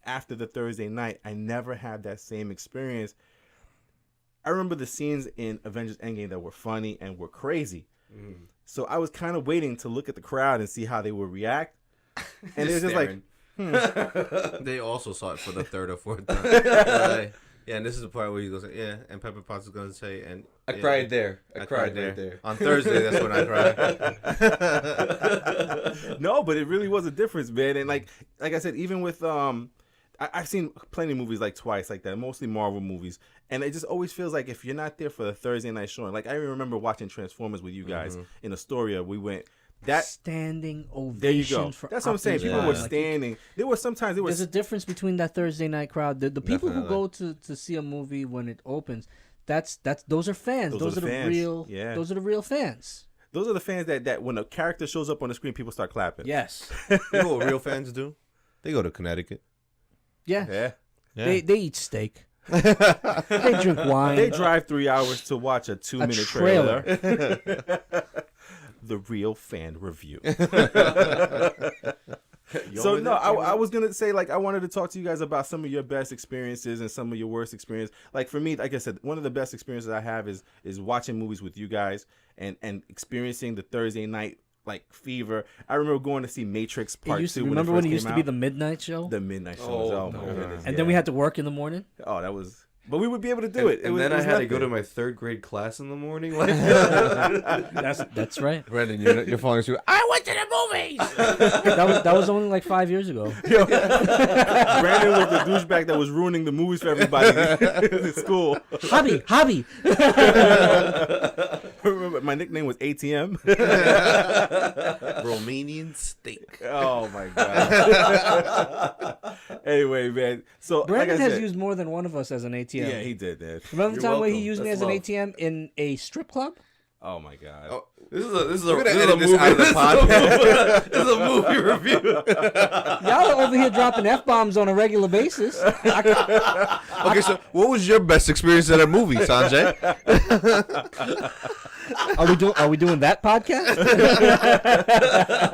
after the Thursday night, I never had that same experience. I remember the scenes in Avengers Endgame that were funny and were crazy. So I was kind of waiting to look at the crowd and see how they would react. And it was just like,
They also saw it for the 3rd or 4th time. Yeah, and this is the part where he goes, yeah, and Pepper Potts is going to say, and
I
yeah,
cried there.
I cried right there. On Thursday, that's when I cried.
no, but it really was a difference, man. And like I said, even with I've seen plenty of movies like twice like that, mostly Marvel movies, and it just always feels like if you're not there for the Thursday night showing, like I remember watching Transformers with you guys in Astoria. We went that
standing ovation.
there you go.
For
That's what I'm saying. People
Optimus
were
Prime.
standing. There were sometimes it was
There's a difference between that Thursday night crowd. The people who
Definitely.
go to see a movie when it opens, those are fans.
Those are
the
fans.
real.
Yeah.
Those are the real fans.
those are the fans that when a character shows up on the screen, people start clapping.
Yes.
You know what real fans do? They go to Connecticut.
Yeah.
Yeah.
Yeah.
They eat steak. They drink wine.
They drive 3 hours to watch a 2-minute trailer. The Real Fan Review. So no, I was gonna say I wanted to talk to you guys about some of your best experiences and some of your worst experiences. Like for me, like I said, one of the best experiences I have is watching movies with you guys and experiencing the Thursday night fever. I remember going to see Matrix Part 2.
Remember when it used to be
the
the midnight show?
the midnight shows? Oh my goodness!
And then we had to work in the morning?
Oh, that was. But we would be able to do it.
And then I had to go to my 3rd grade class in the morning. Like,
That's right.
Brandon, you're falling asleep. I went to the movies.
That was only like 5 years ago.
Brandon was the douchebag that was ruining the movies for everybody in school.
Hobby.
Remember, my nickname was ATM.
Romanian steak.
Oh my god. Anyway, man. So
Brandon
like I
has
said,
used more than one of us as an ATM.
Yeah, he did that.
Remember the
You're
time when he
welcome.
used me
That's
as an
love.
ATM in a strip club?
Oh my god.
Oh,
this is a
We're gonna
this is a
edit this
movie.
out of the
This is a movie review.
Y'all are over here dropping F-bombs on a regular basis.
okay, so what was your best experience at a movie, Sanjay?
Are we doing that podcast?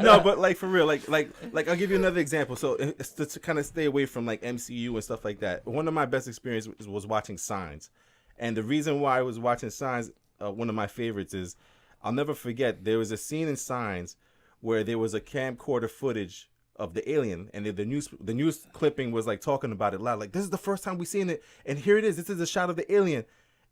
No, but for real, I'll give you another example. So it's to kind of stay away from MCU and stuff like that. One of my best experiences was watching Signs, and the reason why I was watching Signs, one of my favorites is, I'll never forget. There was a scene in Signs where there was a camcorder footage of the alien, and the news clipping was like talking about it loud, like this is the first time we seen it, and here it is. This is a shot of the alien,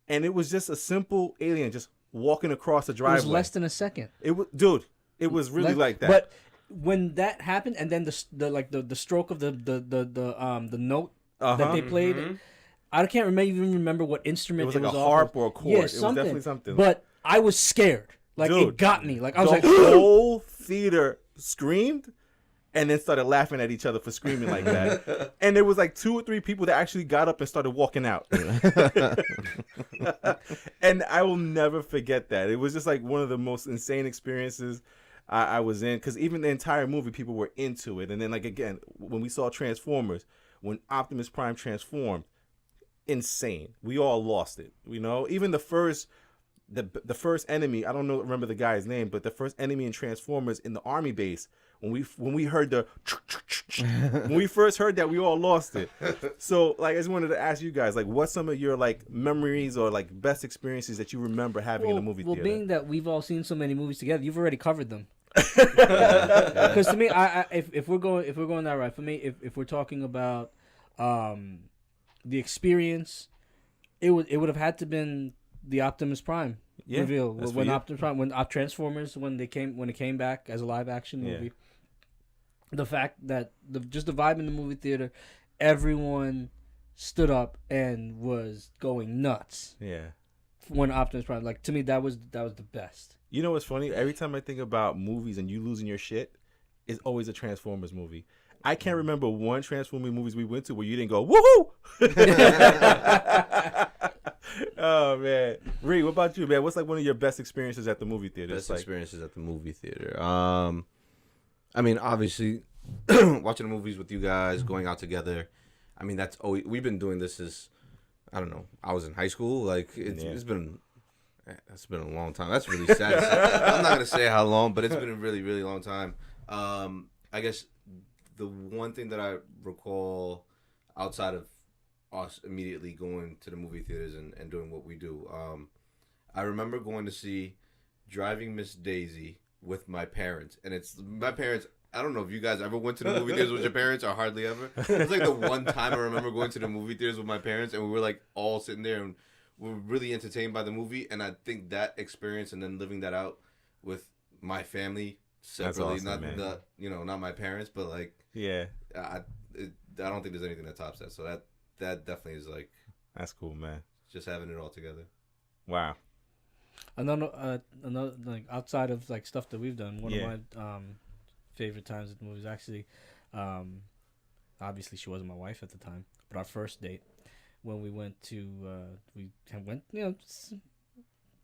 and it was just a simple alien just walking across the driveway.
It was less than a second.
It was, dude. It was really like that.
But when that happened, and then the stroke of the note that they played, I can't even remember what instrument
it was like a
off
harp
of.
or a chord.
Yeah,
It was definitely something.
But I was scared. Like
Dude,
it got me. Like I was
the
like,
whole theater screamed and then started laughing at each other for screaming like that. And there was like 2 or 3 people that actually got up and started walking out. And I will never forget that. It was just like one of the most insane experiences I was in, because even the entire movie, people were into it. And then, like, again, when we saw Transformers, when Optimus Prime transformed, insane. We all lost it. You know, even the first enemy, I don't remember the guy's name, but the first enemy in Transformers in the army base, when we heard the when we first heard that, we all lost it. So like, I just wanted to ask you guys, like, what's some of your like memories or like best experiences that you remember having in the movie theater?
Well, being that we've all seen so many movies together, you've already covered them. Because to me, if we're going that route, for me, if we're talking about the experience, it would have had to been the Optimus Prime reveal when Optimus Prime, when Transformers, when it came back as a live action movie. The fact that just the vibe in the movie theater, everyone stood up and was going nuts.
Yeah.
When Optimus Prime, like, to me, that was the best.
You know what's funny? Every time I think about movies and you losing your shit, it's always a Transformers movie. I can't remember one Transformers movies we went to where you didn't go, woohoo! Oh, man. Ree, what about you, man? What's like one of your best experiences at the movie theater?
Best experiences at the movie theater. I mean, obviously, watching the movies with you guys, going out together. I mean, that's always, we've been doing this since, I don't know, I was in high school. Like, it's been a long time. That's really sad. I'm not gonna say how long, but it's been a really, really long time. I guess the one thing that I recall outside of us immediately going to the movie theaters and doing what we do, I remember going to see Driving Miss Daisy with my parents, and it's my parents. I don't know if you guys ever went to the movie theaters with your parents, or hardly ever. It's like the one time I remember going to the movie theaters with my parents, and we were like all sitting there and we were really entertained by the movie. And I think that experience and then living that out with my family separately,
awesome,
not my parents, but like,
yeah,
I don't think there's anything that tops that. So that definitely is like,
that's cool, man.
Just having it all together.
Wow.
Another like outside of like stuff that we've done, one of my favorite times at the movies actually, obviously she wasn't my wife at the time, but our first date when we went to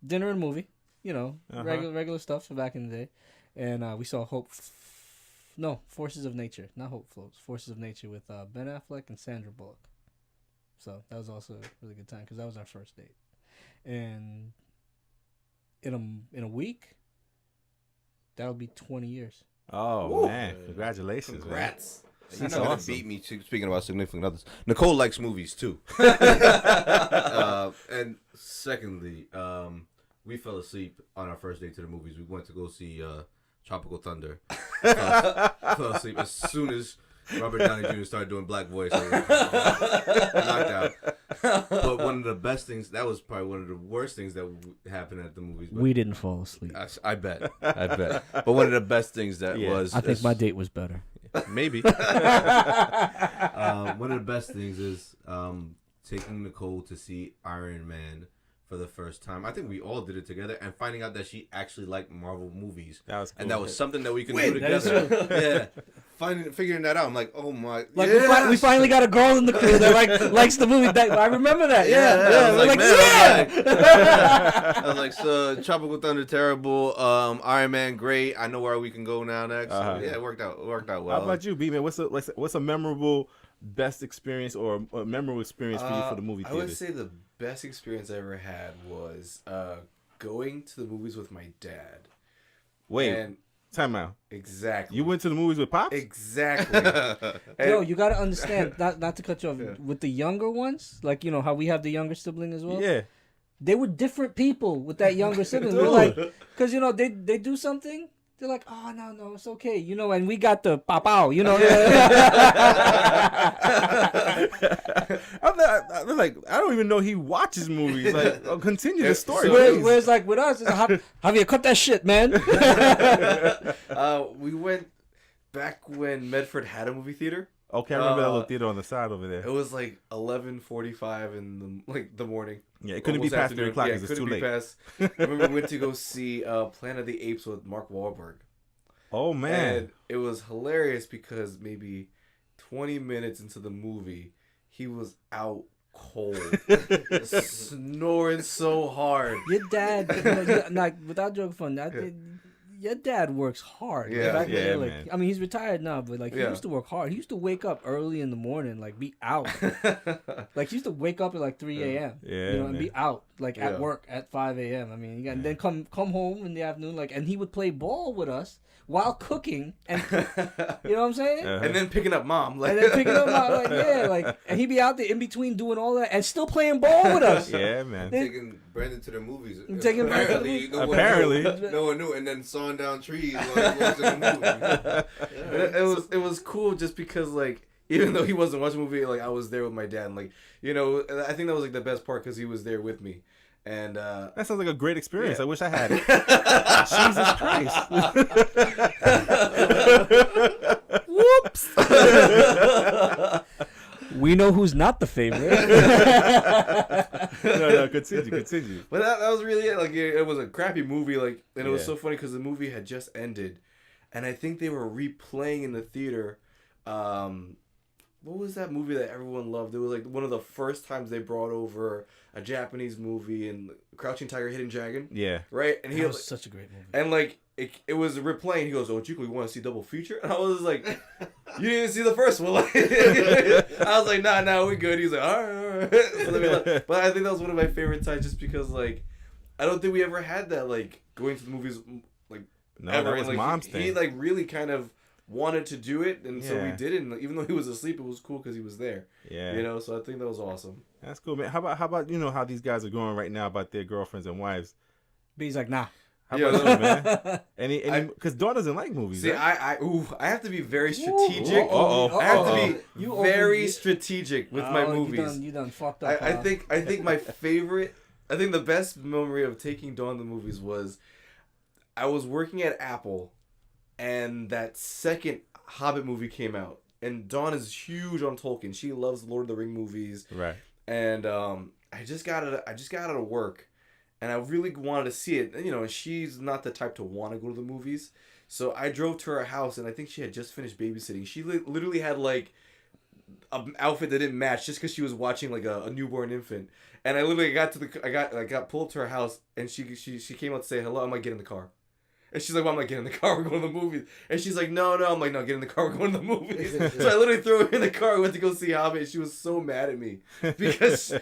dinner and movie, regular stuff from back in the day, and we saw Forces of Nature, not Hope Floats, Forces of Nature with Ben Affleck and Sandra Bullock. So that was also a really good time because that was our first date, and in a week, that'll be 20 years.
Oh, man. Congratulations.
Congrats.
Man.
You're
That's
not going to
awesome.
beat me, speaking about significant others. Nicole likes movies, too. And secondly, we fell asleep on our first date to the movies. We went to go see Tropical Thunder. Fell asleep as soon as Robert Downey Jr. started doing black voice. Knocked out. But one of the best things, that was probably one of the worst things that happened at the movies. But
We didn't fall asleep.
I bet. But one of the best things that was...
I think my date was better.
Maybe. One of the best things is taking Nicole to see Iron Man for the first time. I think we all did it together, and finding out that she actually liked Marvel movies.
That was cool.
And that was something that we could do together. Figuring that out. I'm like, oh my.
Like we finally got a girl in the crew that likes the movie. I remember that. Yeah.
I was like, so Tropical Thunder terrible. Iron Man great. I know where we can go now next. So, yeah, it worked out well.
How about you, B-Man? What's a memorable best experience or a memorable experience for you for the movie theater?
I would say the best experience I ever had was going to the movies with my dad.
Wait, time out.
Exactly.
You went to the movies with Pops?
Exactly.
Yo, you gotta understand, not to cut you off, with the younger ones, like, how we have the younger sibling as well.
Yeah.
They were different people with that younger sibling. We're like, because, they do something, They're like, oh no, it's okay, you know, and we got the papao, you know.
I'm like, I don't even know he watches movies. Like, continue the story.
Whereas like with us, it's Javier, cut that shit, man.
We went back when Medford had a movie theater.
Okay, I remember that little theater on the side over there.
It was like 11:45 in the morning.
Yeah, it couldn't be
Almost
past 3 o'clock because it's too late.
I remember we went to go see Planet of the Apes with Mark Wahlberg.
Oh, man.
And it was hilarious because maybe 20 minutes into the movie, he was out cold, snoring so hard.
Your dad, you know, like without joking fun, your dad works hard.
Yeah.
Back then,
Yeah,
like,
man.
I mean, he's retired now, but like he
Yeah.
used to work hard. He used to wake up early in the morning, like be out. Like he used to wake up at like 3 a.m.
Yeah,
you know, and
man.
be out like
Yeah.
at work at 5 a.m. I mean, and then come home in the afternoon, like, and he would play ball with us while cooking, and you know what I'm saying?
And then picking up mom, like,
And then picking him up, like, yeah, like, and he'd be out there in between doing all that and still playing ball with us.
Yeah, man.
Taking Brandon to the movies.
Taking Brandon to the
Apparently,
movies.
Apparently.
no one knew, and then sawing down trees while he watching the movie.
it was cool just because, like, even though he wasn't watching the movie, like, I was there with my dad, and, like, you know, I think that was like the best part because he was there with me. And
That sounds like a great experience.
Yeah.
I wish I had it. Jesus Christ.
Whoops. We know who's not the favorite.
No, continue.
But that was really it. Like, it was a crappy movie, like, and it was
Yeah.
so funny because the movie had just ended, and I think they were replaying in the theater. What was that movie that everyone loved? It was like one of the first times they brought over a Japanese movie, and Crouching Tiger, Hidden Dragon,
Yeah.
right? And he
That was such a great movie.
and like it was replaying. He goes, "Oh, Chico, you want to see double feature?" And I was like, "You didn't see the first one." Like, I was like, "Nah, we good." He's like, "All right." So then we left. But I think that was one of my favorite times, just because, like, I don't think we ever had that, like, going to the movies, like,
No,
ever.
that was
And, like,
mom's
he
thing.
like really kind of wanted to do it, and so we
Yeah.
did it. And even though he was asleep, it was cool because he was there.
Yeah.
You know, so I think that was awesome.
That's cool, man. How about you know how these guys are going right now about their girlfriends and wives?
But he's like, nah.
How
Yeah,
about
no.
you, man? Any because Dawn doesn't like movies.
See,
right?
I have to be very strategic.
Uh-oh.
I have to be
You
very
over-
strategic with my movies.
You done fucked up.
I think my favorite, I think the best memory of taking Dawn to the movies was I was working at Apple, and that second Hobbit movie came out, and Dawn is huge on Tolkien. She loves Lord of the Ring movies,
Right.
and I just got out of work, and I really wanted to see it. And, you know, she's not the type to want to go to the movies, so I drove to her house, and I think she had just finished babysitting. She literally had like an outfit that didn't match just because she was watching like a newborn infant. And I literally got pulled up to her house, and she came out to say hello. I'm like, get in the car. And she's like, well, I'm like, get in the car, we're going to the movies. And she's like, no. I'm like, no, get in the car, we're going to the movies. So I literally threw her in the car, went to go see Hobbit, and she was so mad at me because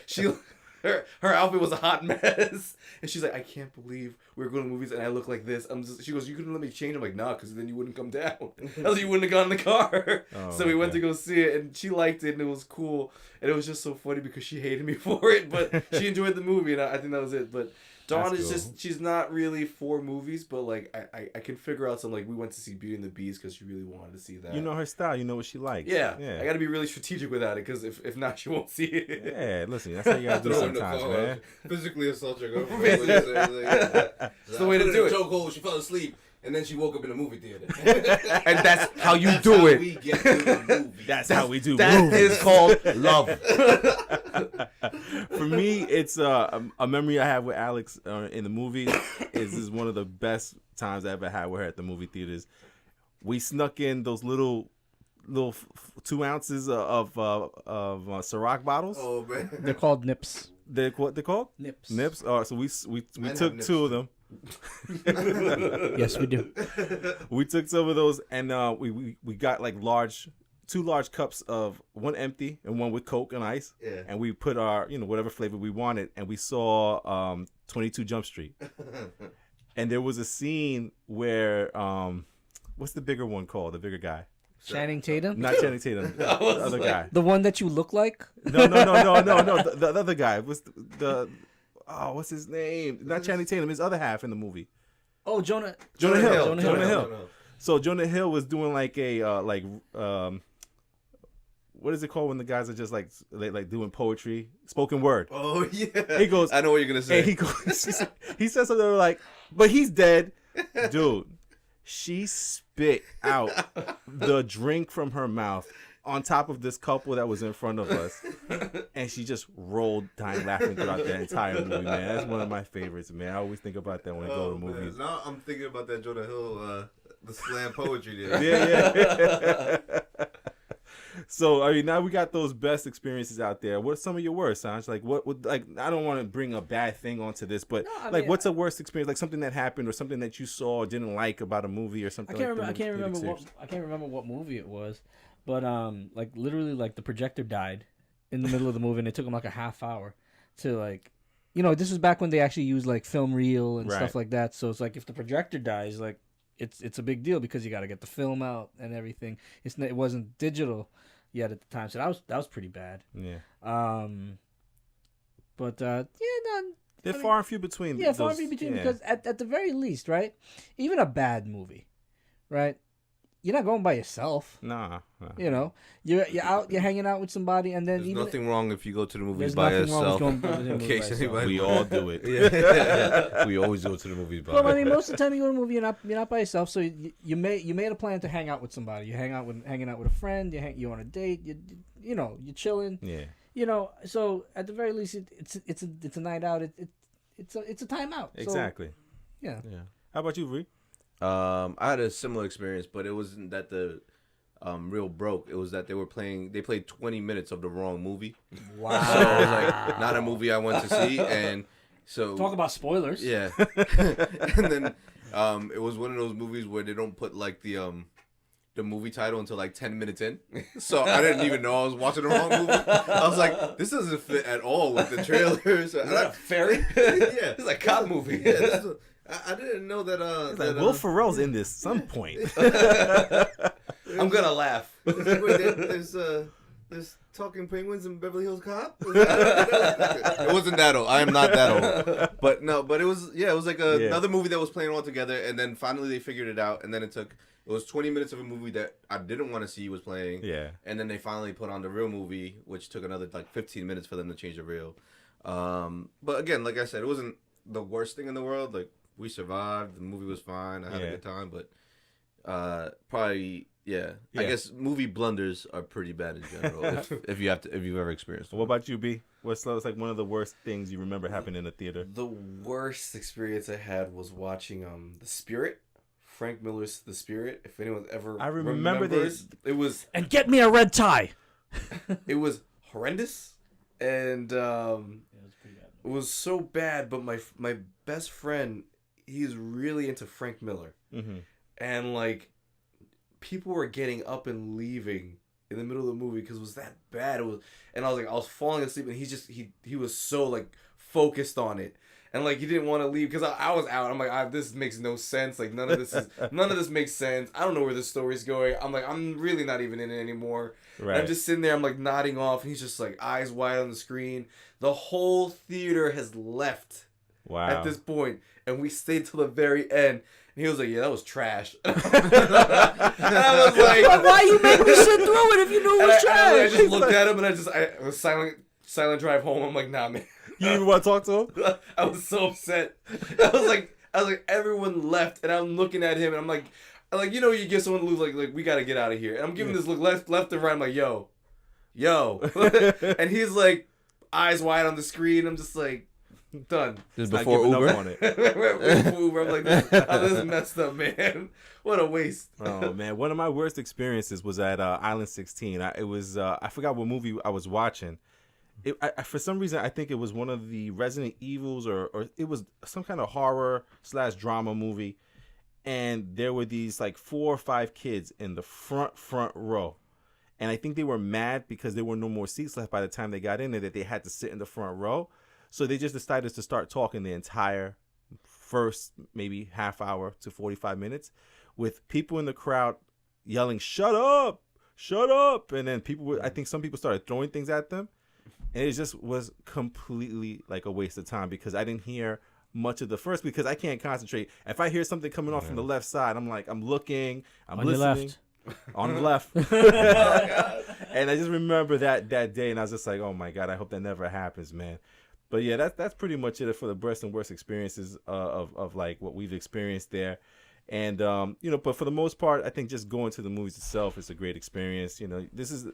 her outfit was a hot mess. And she's like, I can't believe we were going to the movies and I look like this. She goes, you couldn't let me change. I'm like, nah, because then you wouldn't come down. Else you wouldn't have gone in the car.
Oh,
so we went
okay.
to go see it, and she liked it, and it was cool. And it was just so funny because she hated me for it, but she enjoyed the movie, and I think that was it. But Dawn
That's
is
cool.
just, she's not really for movies, but like I can figure out some, like, we went to see Beauty and the Beast because she really wanted to see that.
You know her style. You know what she likes.
Yeah.
Yeah.
I got to be really strategic without it because if not, she won't see it.
Yeah. Listen, that's how you gotta do
Throw in the
sometimes,
phone,
man.
physically assault your girlfriend. It's
the way to do it.
Chokehold. She fell asleep, and then she woke up in a movie theater.
And that's how you
That's
do
how
it.
We get to the movie.
That's how we do
That
movies.
is called love.
For me, it's a memory I have with Alex in the movies. This is one of the best times I ever had with her at the movie theaters. We snuck in those little 2 ounces of Ciroc bottles.
Oh man.
They're called nips.
They're what they called?
Nips.
Nips. So we
Mine
took
have nips,
2 of them.
Yes, we do.
We took some of those, and we got like 2 large cups of one empty and one with Coke and ice.
Yeah.
And we put our whatever flavor we wanted, and we saw 22 Jump Street. And there was a scene where what's the bigger one called? The bigger guy.
Channing Tatum?
Not Channing Tatum. The other guy.
The one that you look like?
No. The other guy was the what's his name? Not Channing Tatum. His other half in the movie.
Oh, Jonah
Hill.
Jonah Hill.
Jonah Hill. So Jonah Hill was doing like a what is it called when the guys are just like doing poetry, spoken word?
Oh yeah.
He goes,
I know what you're gonna say.
and he goes, he says something like, "But he's dead, dude." She spit out the drink from her mouth on top of this couple that was in front of us, and she just rolled, dying laughing throughout the entire movie. Man, that's one of my favorites. Man, I always think about that when I go to movies.
Now I'm thinking about that Jonah Hill, the slam poetry there.
Yeah. So I mean, now we got those best experiences out there. What's some of your worst, Sanj? Like what would like? I don't want to bring a bad thing onto this, but
I
like,
mean,
what's a worst experience? Like something that happened or something that you saw or didn't like about a movie or something.
I can't
like
remember. I can't remember what movie it was, but like literally, like the projector died in the middle of the movie, and it took them like a half hour to like, this is back when they actually used like film reel and stuff like that. So it's like if the projector dies, like it's a big deal because you got to get the film out and everything. It wasn't digital yet at the time, so that was pretty bad.
Yeah.
But
They're far and few between.
Yeah, far and few between because at the very least, right? Even a bad movie, right? You're not going by yourself.
Nah.
You're out, you're hanging out with somebody, and then
There's
even
nothing wrong if you go to the movies
there's
by
nothing wrong
yourself.
with going to the
In
movie
case
by yourself.
anybody,
We all do it.
Yeah. We always go to the movies by.
Well, I mean, most of the time you go to a movie, you're not by yourself. So you made a plan to hang out with somebody. You hanging out with a friend. You on a date. You're chilling.
Yeah.
So at the very least, it's a night out. It's a timeout.
Exactly.
So, yeah.
How about you, Ree?
I had a similar experience, but it wasn't that the reel broke. It was that they played 20 minutes of the wrong movie.
Wow.
So it was like not a movie I went to see, and so
Talk about spoilers.
yeah. And then it was one of those movies where they don't put like the movie title until like 10 minutes in. So I didn't even know I was watching the wrong movie. I was like, this doesn't fit at all with the trailers.
Is that a fairy?
Yeah.
It's like a cop movie.
Yeah, I didn't know that.
Like, Will Ferrell's in this some point.
I'm gonna laugh.
There's talking penguins in Beverly Hills Cop.
It wasn't that old. I am not that old. But no, but it was like another movie that was playing all together, and then finally they figured it out, and then it was 20 minutes of a movie that I didn't want to see was playing.
Yeah.
And then they finally put on the real movie, which took another like 15 minutes for them to change the reel. But again, like I said, it wasn't the worst thing in the world. Like we survived. The movie was fine. I had a good time, but probably. Yeah, I guess movie blunders are pretty bad in general. if you've ever experienced them.
What about you, B? What's like one of the worst things you remember happening in the theater?
The worst experience I had was watching The Spirit, Frank Miller's The Spirit. If anyone ever
I remember
remembers, it was
And get me a red tie.
it was horrendous, and it was so bad. But my best friend, he's really into Frank Miller, and like. People were getting up and leaving in the middle of the movie because it was that bad. And I was falling asleep, and he was so like focused on it, and like he didn't want to leave because I was out. I'm like, this makes no sense. Like none of this makes sense. I don't know where this story's going. I'm like, I'm really not even in it anymore. Right. I'm just sitting there. I'm like nodding off, and he's just like eyes wide on the screen. The whole theater has left.
Wow.
At this point, and we stayed till the very end. And he was like, "Yeah, that was trash." And I was like,
"Why you make me sit through it if you knew it was trash?"
I just looked at him, and I was silent drive home. I'm like, "Nah, man."
You even want to talk to him?
I was so upset. I was like, everyone left, and I'm looking at him, and I'm like, you give someone to lose, like we gotta get out of here. And I'm giving this look left and right. I'm like, yo, and he's like, eyes wide on the screen. I'm just like. Done.
This is
Not
before
giving
Uber.
up on it.
Uber. I'm like, this is messed up, man. What a waste.
Oh man, one of my worst experiences was at Island 16. I forgot what movie I was watching. For some reason, I think it was one of the Resident Evils or it was some kind of horror / drama movie, and there were these like 4 or 5 kids in the front row. And I think they were mad because there were no more seats left by the time they got in there that they had to sit in the front row. So they just decided to start talking the entire first maybe half hour to 45 minutes with people in the crowd yelling, shut up. And then I think some people started throwing things at them. And it just was completely like a waste of time because I didn't hear much of the first because I can't concentrate. If I hear something coming off from the left side, I'm like, I'm looking, I'm
On your
listening.
left.
On the left. And I just remember that day, and I was just like, oh my God, I hope that never happens, man. But yeah, that's pretty much it for the best and worst experiences of like what we've experienced there. And but for the most part, I think just going to the movies itself is a great experience.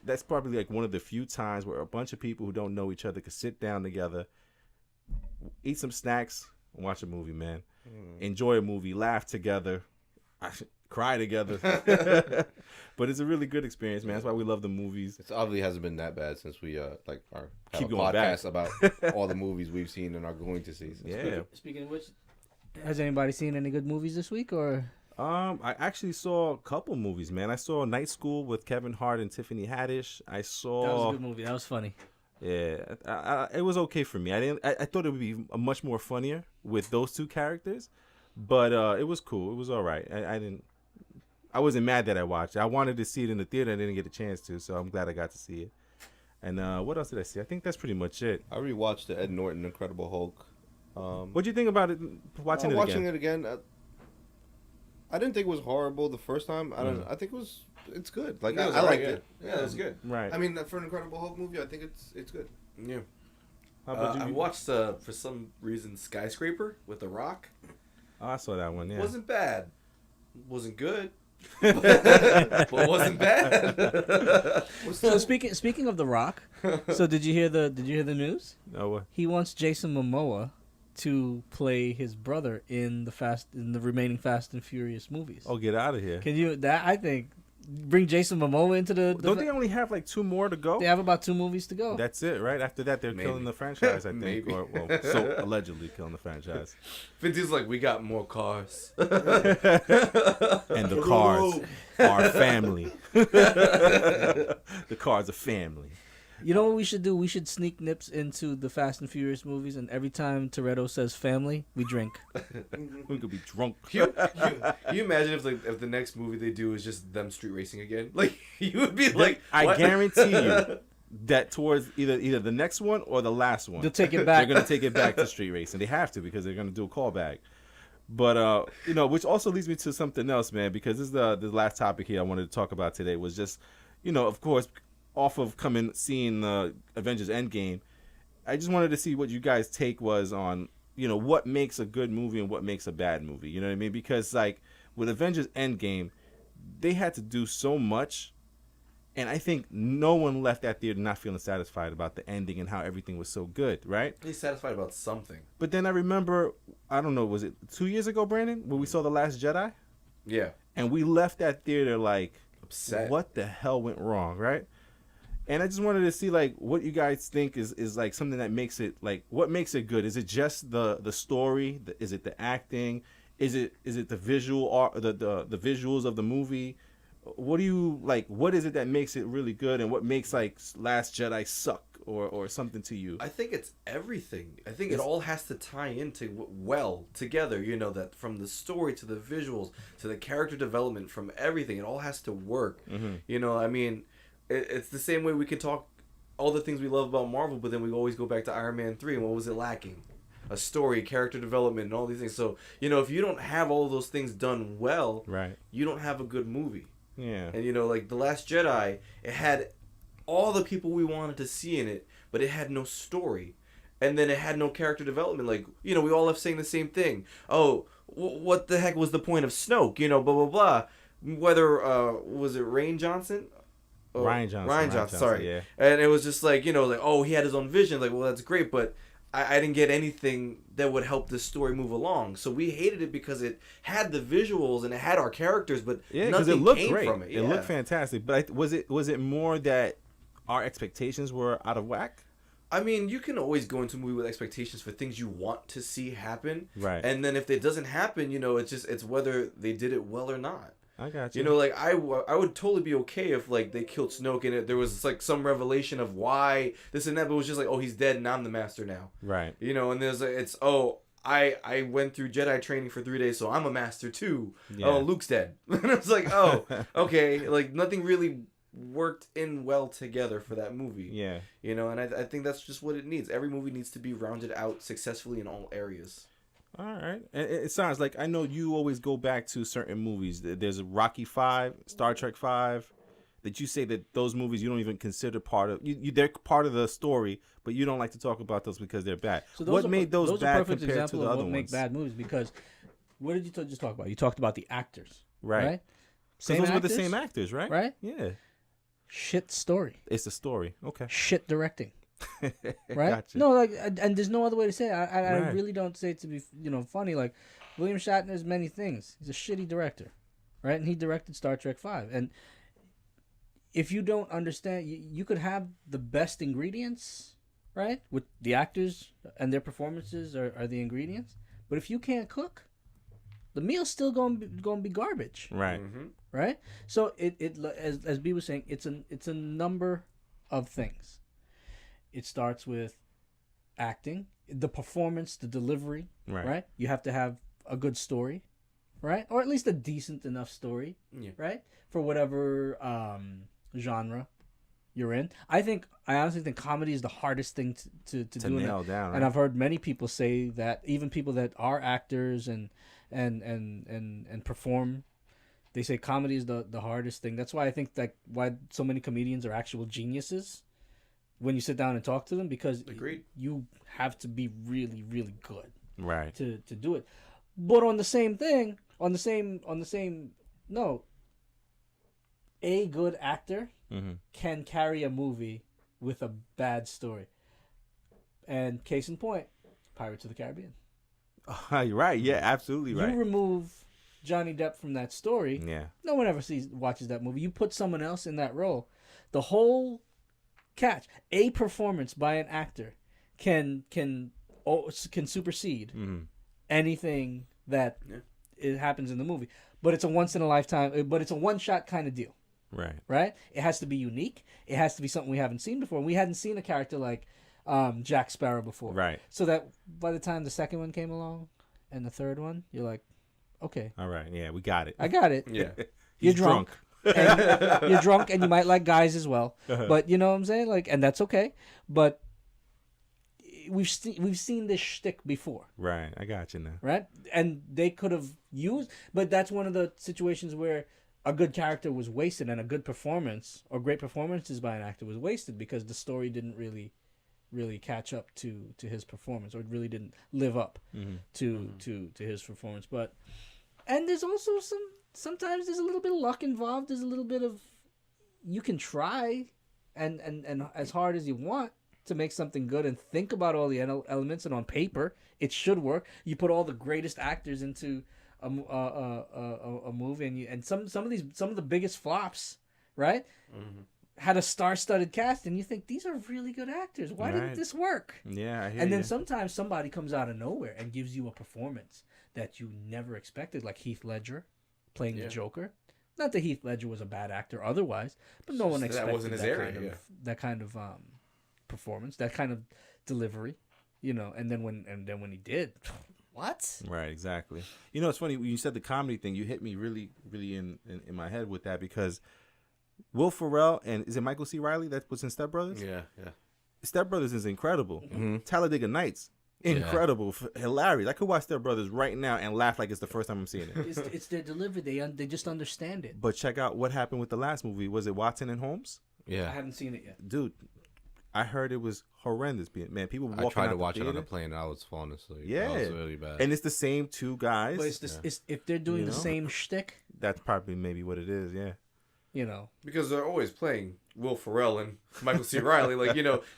That's probably like one of the few times where a bunch of people who don't know each other could sit down together, eat some snacks, and watch a movie, man. Enjoy a movie, laugh together, cry together. But it's a really good experience, man. That's why we love the movies.
It obviously hasn't been that bad since we have
Keep
a
going
podcast about all the movies we've seen and are going to see.
Yeah.
Speaking of which, has anybody seen any good movies this week or?
I actually saw a couple movies, man. I saw Night School with Kevin Hart and Tiffany Haddish. I saw.
That was a good movie. That was funny.
Yeah, it was okay for me. I thought it would be much more funnier with those two characters, but it was cool. It was all right. I wasn't mad that I watched it. I wanted to see it in the theater. I didn't get a chance to, so I'm glad I got to see it. And what else did I see? I think that's pretty much it.
I rewatched the Ed Norton Incredible Hulk.
What'd you think about it? Watching
it again. I didn't think it was horrible the first time. I think it's good. Like
Yeah,
I liked
right,
it.
Yeah, that's good.
Right.
I mean, for an Incredible Hulk movie, I think it's good.
Yeah.
How about
I
you?
watched for some reason Skyscraper with The Rock.
Oh, I saw that one. Yeah.
Wasn't bad. Wasn't good. But wasn't bad.
So speaking of The Rock, so did you hear the news?
No, what?
He wants Jason Momoa to play his brother in the remaining Fast and Furious movies.
Oh, get out of here.
Can you I think bring Jason Momoa into the
Don't they only have like 2 more to go?
They have about 2 movies to go.
That's it, right? After that, they're
Maybe.
killing the franchise, I think.
Maybe.
Or, well, so allegedly killing the franchise.
Vin Diesel's like, we got more cars.
And the cars are family. The cars are family.
You know what we should do? We should sneak nips into the Fast and Furious movies, and every time Toretto says family, we drink.
We could be drunk.
Can you imagine if the next movie they do is just them street racing again? Like, you would be like,
I
what?
guarantee you that towards either the next one or the last one,
They'll take it back.
they're going to take it back to street racing. They have to because they're going to do a callback. But, which also leads me to something else, man, because this is the last topic here I wanted to talk about today was just, of course, off of seeing Avengers Endgame, I just wanted to see what you guys' take was on, what makes a good movie and what makes a bad movie. You know what I mean? Because, like, with Avengers Endgame, they had to do so much, and I think no one left that theater not feeling satisfied about the ending and how everything was so good, right?
He's satisfied about something.
But then I remember, I don't know, was it 2 years ago, Brandon, when we saw The Last Jedi?
Yeah.
And we left that theater like,
Upset.
what the hell went wrong, right? And I just wanted to see like what you guys think is like something that makes it like what makes it good. Is it just the story? Is it the acting? Is it the visual art, the visuals of the movie? What do you like? What is it that makes it really good, and what makes like Last Jedi suck or something to you?
I think it's everything. I think it all has to tie into well together. That from the story to the visuals to the character development, from everything, it all has to work.
Mm-hmm.
I mean, it's the same way we can talk all the things we love about Marvel, but then we always go back to Iron Man 3, and what was it lacking? A story, character development, and all these things. So, if you don't have all of those things done well,
Right.
you don't have a good movie.
Yeah.
And, like The Last Jedi, it had all the people we wanted to see in it, but it had no story. And then it had no character development. Like, we all left saying the same thing. Oh, what the heck was the point of Snoke? Blah, blah, blah. Whether, was it Ryan Johnson, sorry.
Yeah.
And it was just like, like, oh, he had his own vision. Like, well, that's great, but I didn't get anything that would help this story move along. So we hated it because it had the visuals and it had our characters, but
because
nothing
it looked
came
great.
from it.
It looked fantastic. But was it more that our expectations were out of whack?
I mean, you can always go into a movie with expectations for things you want to see happen.
Right.
And then if it doesn't happen, it's whether they did it well or not.
I got you.
Like I would totally be okay if like they killed Snoke and there was like some revelation of why this and that, but it was just like, oh, he's dead and I'm the master now.
Right.
And there's I went through Jedi training for 3 days, so I'm a master too.
Yeah.
Oh, Luke's dead. And it's like, oh, okay, like nothing really worked in well together for that movie.
Yeah.
And I think that's just what it needs. Every movie needs to be rounded out successfully in all areas.
All right. And it sounds like I know you always go back to certain movies. There's Rocky 5, Star Trek 5. That you say that those movies you don't even consider part of. They're part of the story, but you don't like to talk about those because they're bad.
So
What made those
are
bad
perfect
compared to
example
the
of
other
what make
ones?
bad movies? Because what did you just talk about? You talked about the actors,
Right.
right?
Because those were the same actors, right?
Right?
Yeah.
Shit story,
It's the story. Okay.
shit directing, right?
Gotcha.
No, like, and there's no other way to say it. I
Right.
really don't say it to be, funny. Like, William Shatner's many things. He's a shitty director, right? And he directed Star Trek 5. And if you don't understand, you could have the best ingredients, right? With the actors and their performances are the ingredients. But if you can't cook, the meal's still going to be garbage,
Right.
right? So it as B was saying, it's a number of things. It starts with acting, the performance, the delivery,
Right.
right? You have to have a good story, right? Or at least a decent enough story,
Yeah.
right? For whatever genre you're in. I honestly think comedy is the hardest thing to
To
do.
nail down. Right?
And I've heard many people say that, even people that are actors and perform, they say comedy is the hardest thing. That's why I think that why so many comedians are actual geniuses when you sit down and talk to them, because
Agreed.
you have to be really, really good
Right.
to do it. But on the same note, a good actor can carry a movie with a bad story. And case in point, Pirates of the Caribbean.
You're right. Yeah, absolutely right.
You remove Johnny Depp from that story,
Yeah.
no one ever watches that movie. You put someone else in that role, the whole catch, a performance by an actor can supersede anything that it happens in the movie. But it's a once in a lifetime. But it's a one shot kind of deal.
Right.
Right? It has to be unique. It has to be something we haven't seen before. We hadn't seen a character like Jack Sparrow before.
Right.
So that by the time the second one came along and the third one, you're like, okay,
All right. Yeah, we got it.
I got it.
Yeah.
He's
You're drunk. And you're drunk and you might like guys as well. But you know what I'm saying? Like, and that's okay. But we've seen this shtick before.
Right. I got you now.
Right? And they could have used, but that's one of the situations where a good character was wasted, and a good performance or great performances by an actor was wasted because the story didn't really catch up to his performance, or it really didn't live up to his performance. But and there's also sometimes there's a little bit of luck involved. There's a little bit of, you can try and as hard as you want to make something good and think about all the elements, and on paper it should work. You put all the greatest actors into a movie, and some of the biggest flops, right? Had a star-studded cast, and you think these are really good actors. Why didn't
Right.
this work?
Yeah, I hear
And
you.
then sometimes somebody comes out of nowhere and gives you a performance that you never expected, like Heath Ledger playing the Joker. Not that Heath Ledger was a bad actor otherwise, but no one
that
expected
wasn't his
that
area,
kind of
yeah.
that kind of performance, that kind of delivery, And then when he did, what?
Right, exactly. You know, it's funny when you said the comedy thing. You hit me really, really in my head with that, because Will Ferrell and is it Michael C. Riley that was in Step Brothers?
Yeah.
Step Brothers is incredible. Talladega Nights, incredible, hilarious. I could watch Step Brothers right now and laugh like it's the first time I'm seeing it.
It's their delivery. They just understand it.
But check out what happened with the last movie. Was it Watson and Holmes?
I
Yeah.
haven't seen it yet.
Dude, I heard it was horrendous. Man, people were
I
walking
tried
out
to
the
watch it on
theater.
a plane and I was falling asleep.
Yeah,
That was really bad.
and it's the same two guys.
But it's if they're doing
You
the
know?
same shtick,
That's probably maybe what it is. Yeah.
Because they're always playing Will Ferrell and Michael C. Riley.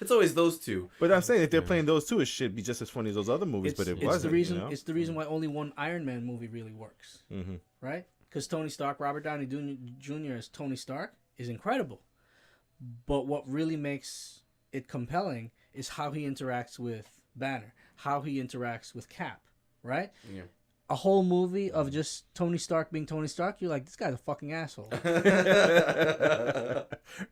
It's always those two.
But I'm saying if they're playing those two, it should be just as funny as those other movies. But it
it's
wasn't.
the reason.
You know?
It's the reason why only one Iron Man movie really works, right? Because Tony Stark, Robert Downey Jr. as Tony Stark is incredible, but what really makes it compelling is how he interacts with Banner, how he interacts with Cap, right?
Yeah.
A whole movie of just Tony Stark being Tony Stark, you're like, this guy's a fucking asshole.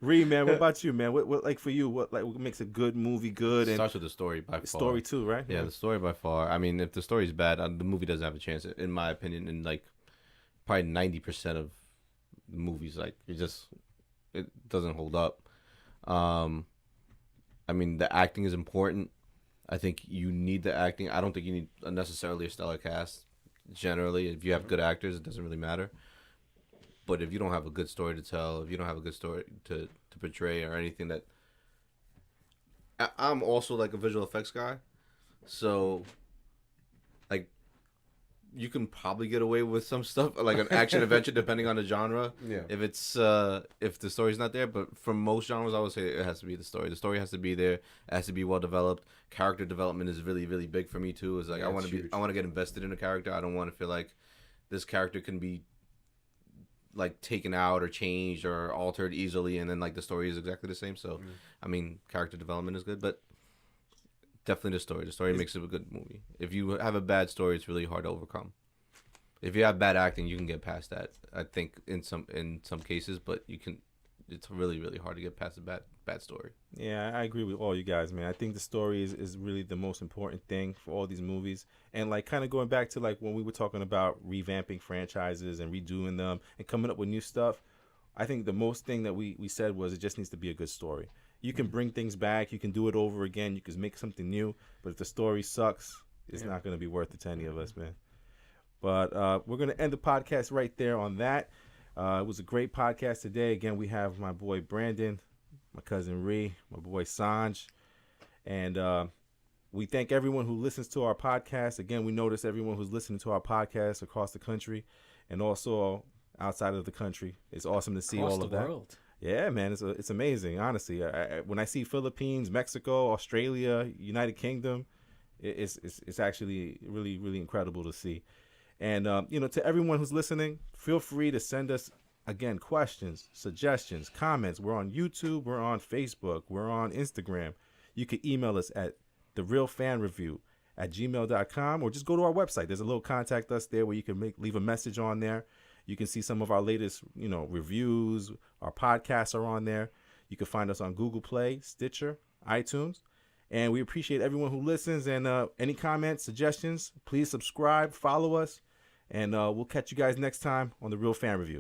Reed, man, what about you, man? What like for you? What makes a good movie good? And
Starts with the story by far.
story too, right?
Yeah, the story by far. I mean, if the story's bad, the movie doesn't have a chance, in my opinion. And like, probably 90% of movies, like it doesn't hold up. I mean, the acting is important. I think you need the acting. I don't think you need necessarily a stellar cast. Generally, if you have good actors, it doesn't really matter. But if you don't have a good story to tell, if you don't have a good story to portray or anything that... I'm also like a visual effects guy. So, like, you can probably get away with some stuff, like an action adventure, depending on the genre.
Yeah.
If it's if the story's not there, but for most genres, I would say it has to be the story. The story has to be there. It has to be well developed. Character development is really, really big for me too. Is like
Yeah,
I want
it's
to be,
huge.
I want to get invested in a character. I don't want to feel like this character can be like taken out or changed or altered easily, and then like the story is exactly the same. So, I mean, character development is good, but definitely the story. The story makes it a good movie. If you have a bad story, it's really hard to overcome. If you have bad acting, you can get past that. I think in some cases, but you can. It's really, really hard to get past a bad story.
Yeah, I agree with all you guys, man. I think the story is really the most important thing for all these movies. And like kind of going back to like when we were talking about revamping franchises and redoing them and coming up with new stuff, I think the most thing that we said was it just needs to be a good story. You can bring things back, you can do it over again, you can make something new, but if the story sucks, it's not going to be worth it to any of us, man. But we're going to end the podcast right there on that. It was a great podcast today. Again, we have my boy Brandon, my cousin Ree, my boy Sanj, and we thank everyone who listens to our podcast. Again, we notice everyone who's listening to our podcast across the country and also outside of the country. It's awesome to see
Across
all
the
of that.
world.
Yeah, man, it's amazing. Honestly, when I see Philippines, Mexico, Australia, United Kingdom, it's actually really, really incredible to see. And, to everyone who's listening, feel free to send us, again, questions, suggestions, comments. We're on YouTube. We're on Facebook. We're on Instagram. You can email us at therealfanreview@gmail.com or just go to our website. There's a little contact us there where you can leave a message on there. You can see some of our latest, reviews. Our podcasts are on there. You can find us on Google Play, Stitcher, iTunes. And we appreciate everyone who listens. And any comments, suggestions, please subscribe, follow us. And we'll catch you guys next time on The Real Fan Review.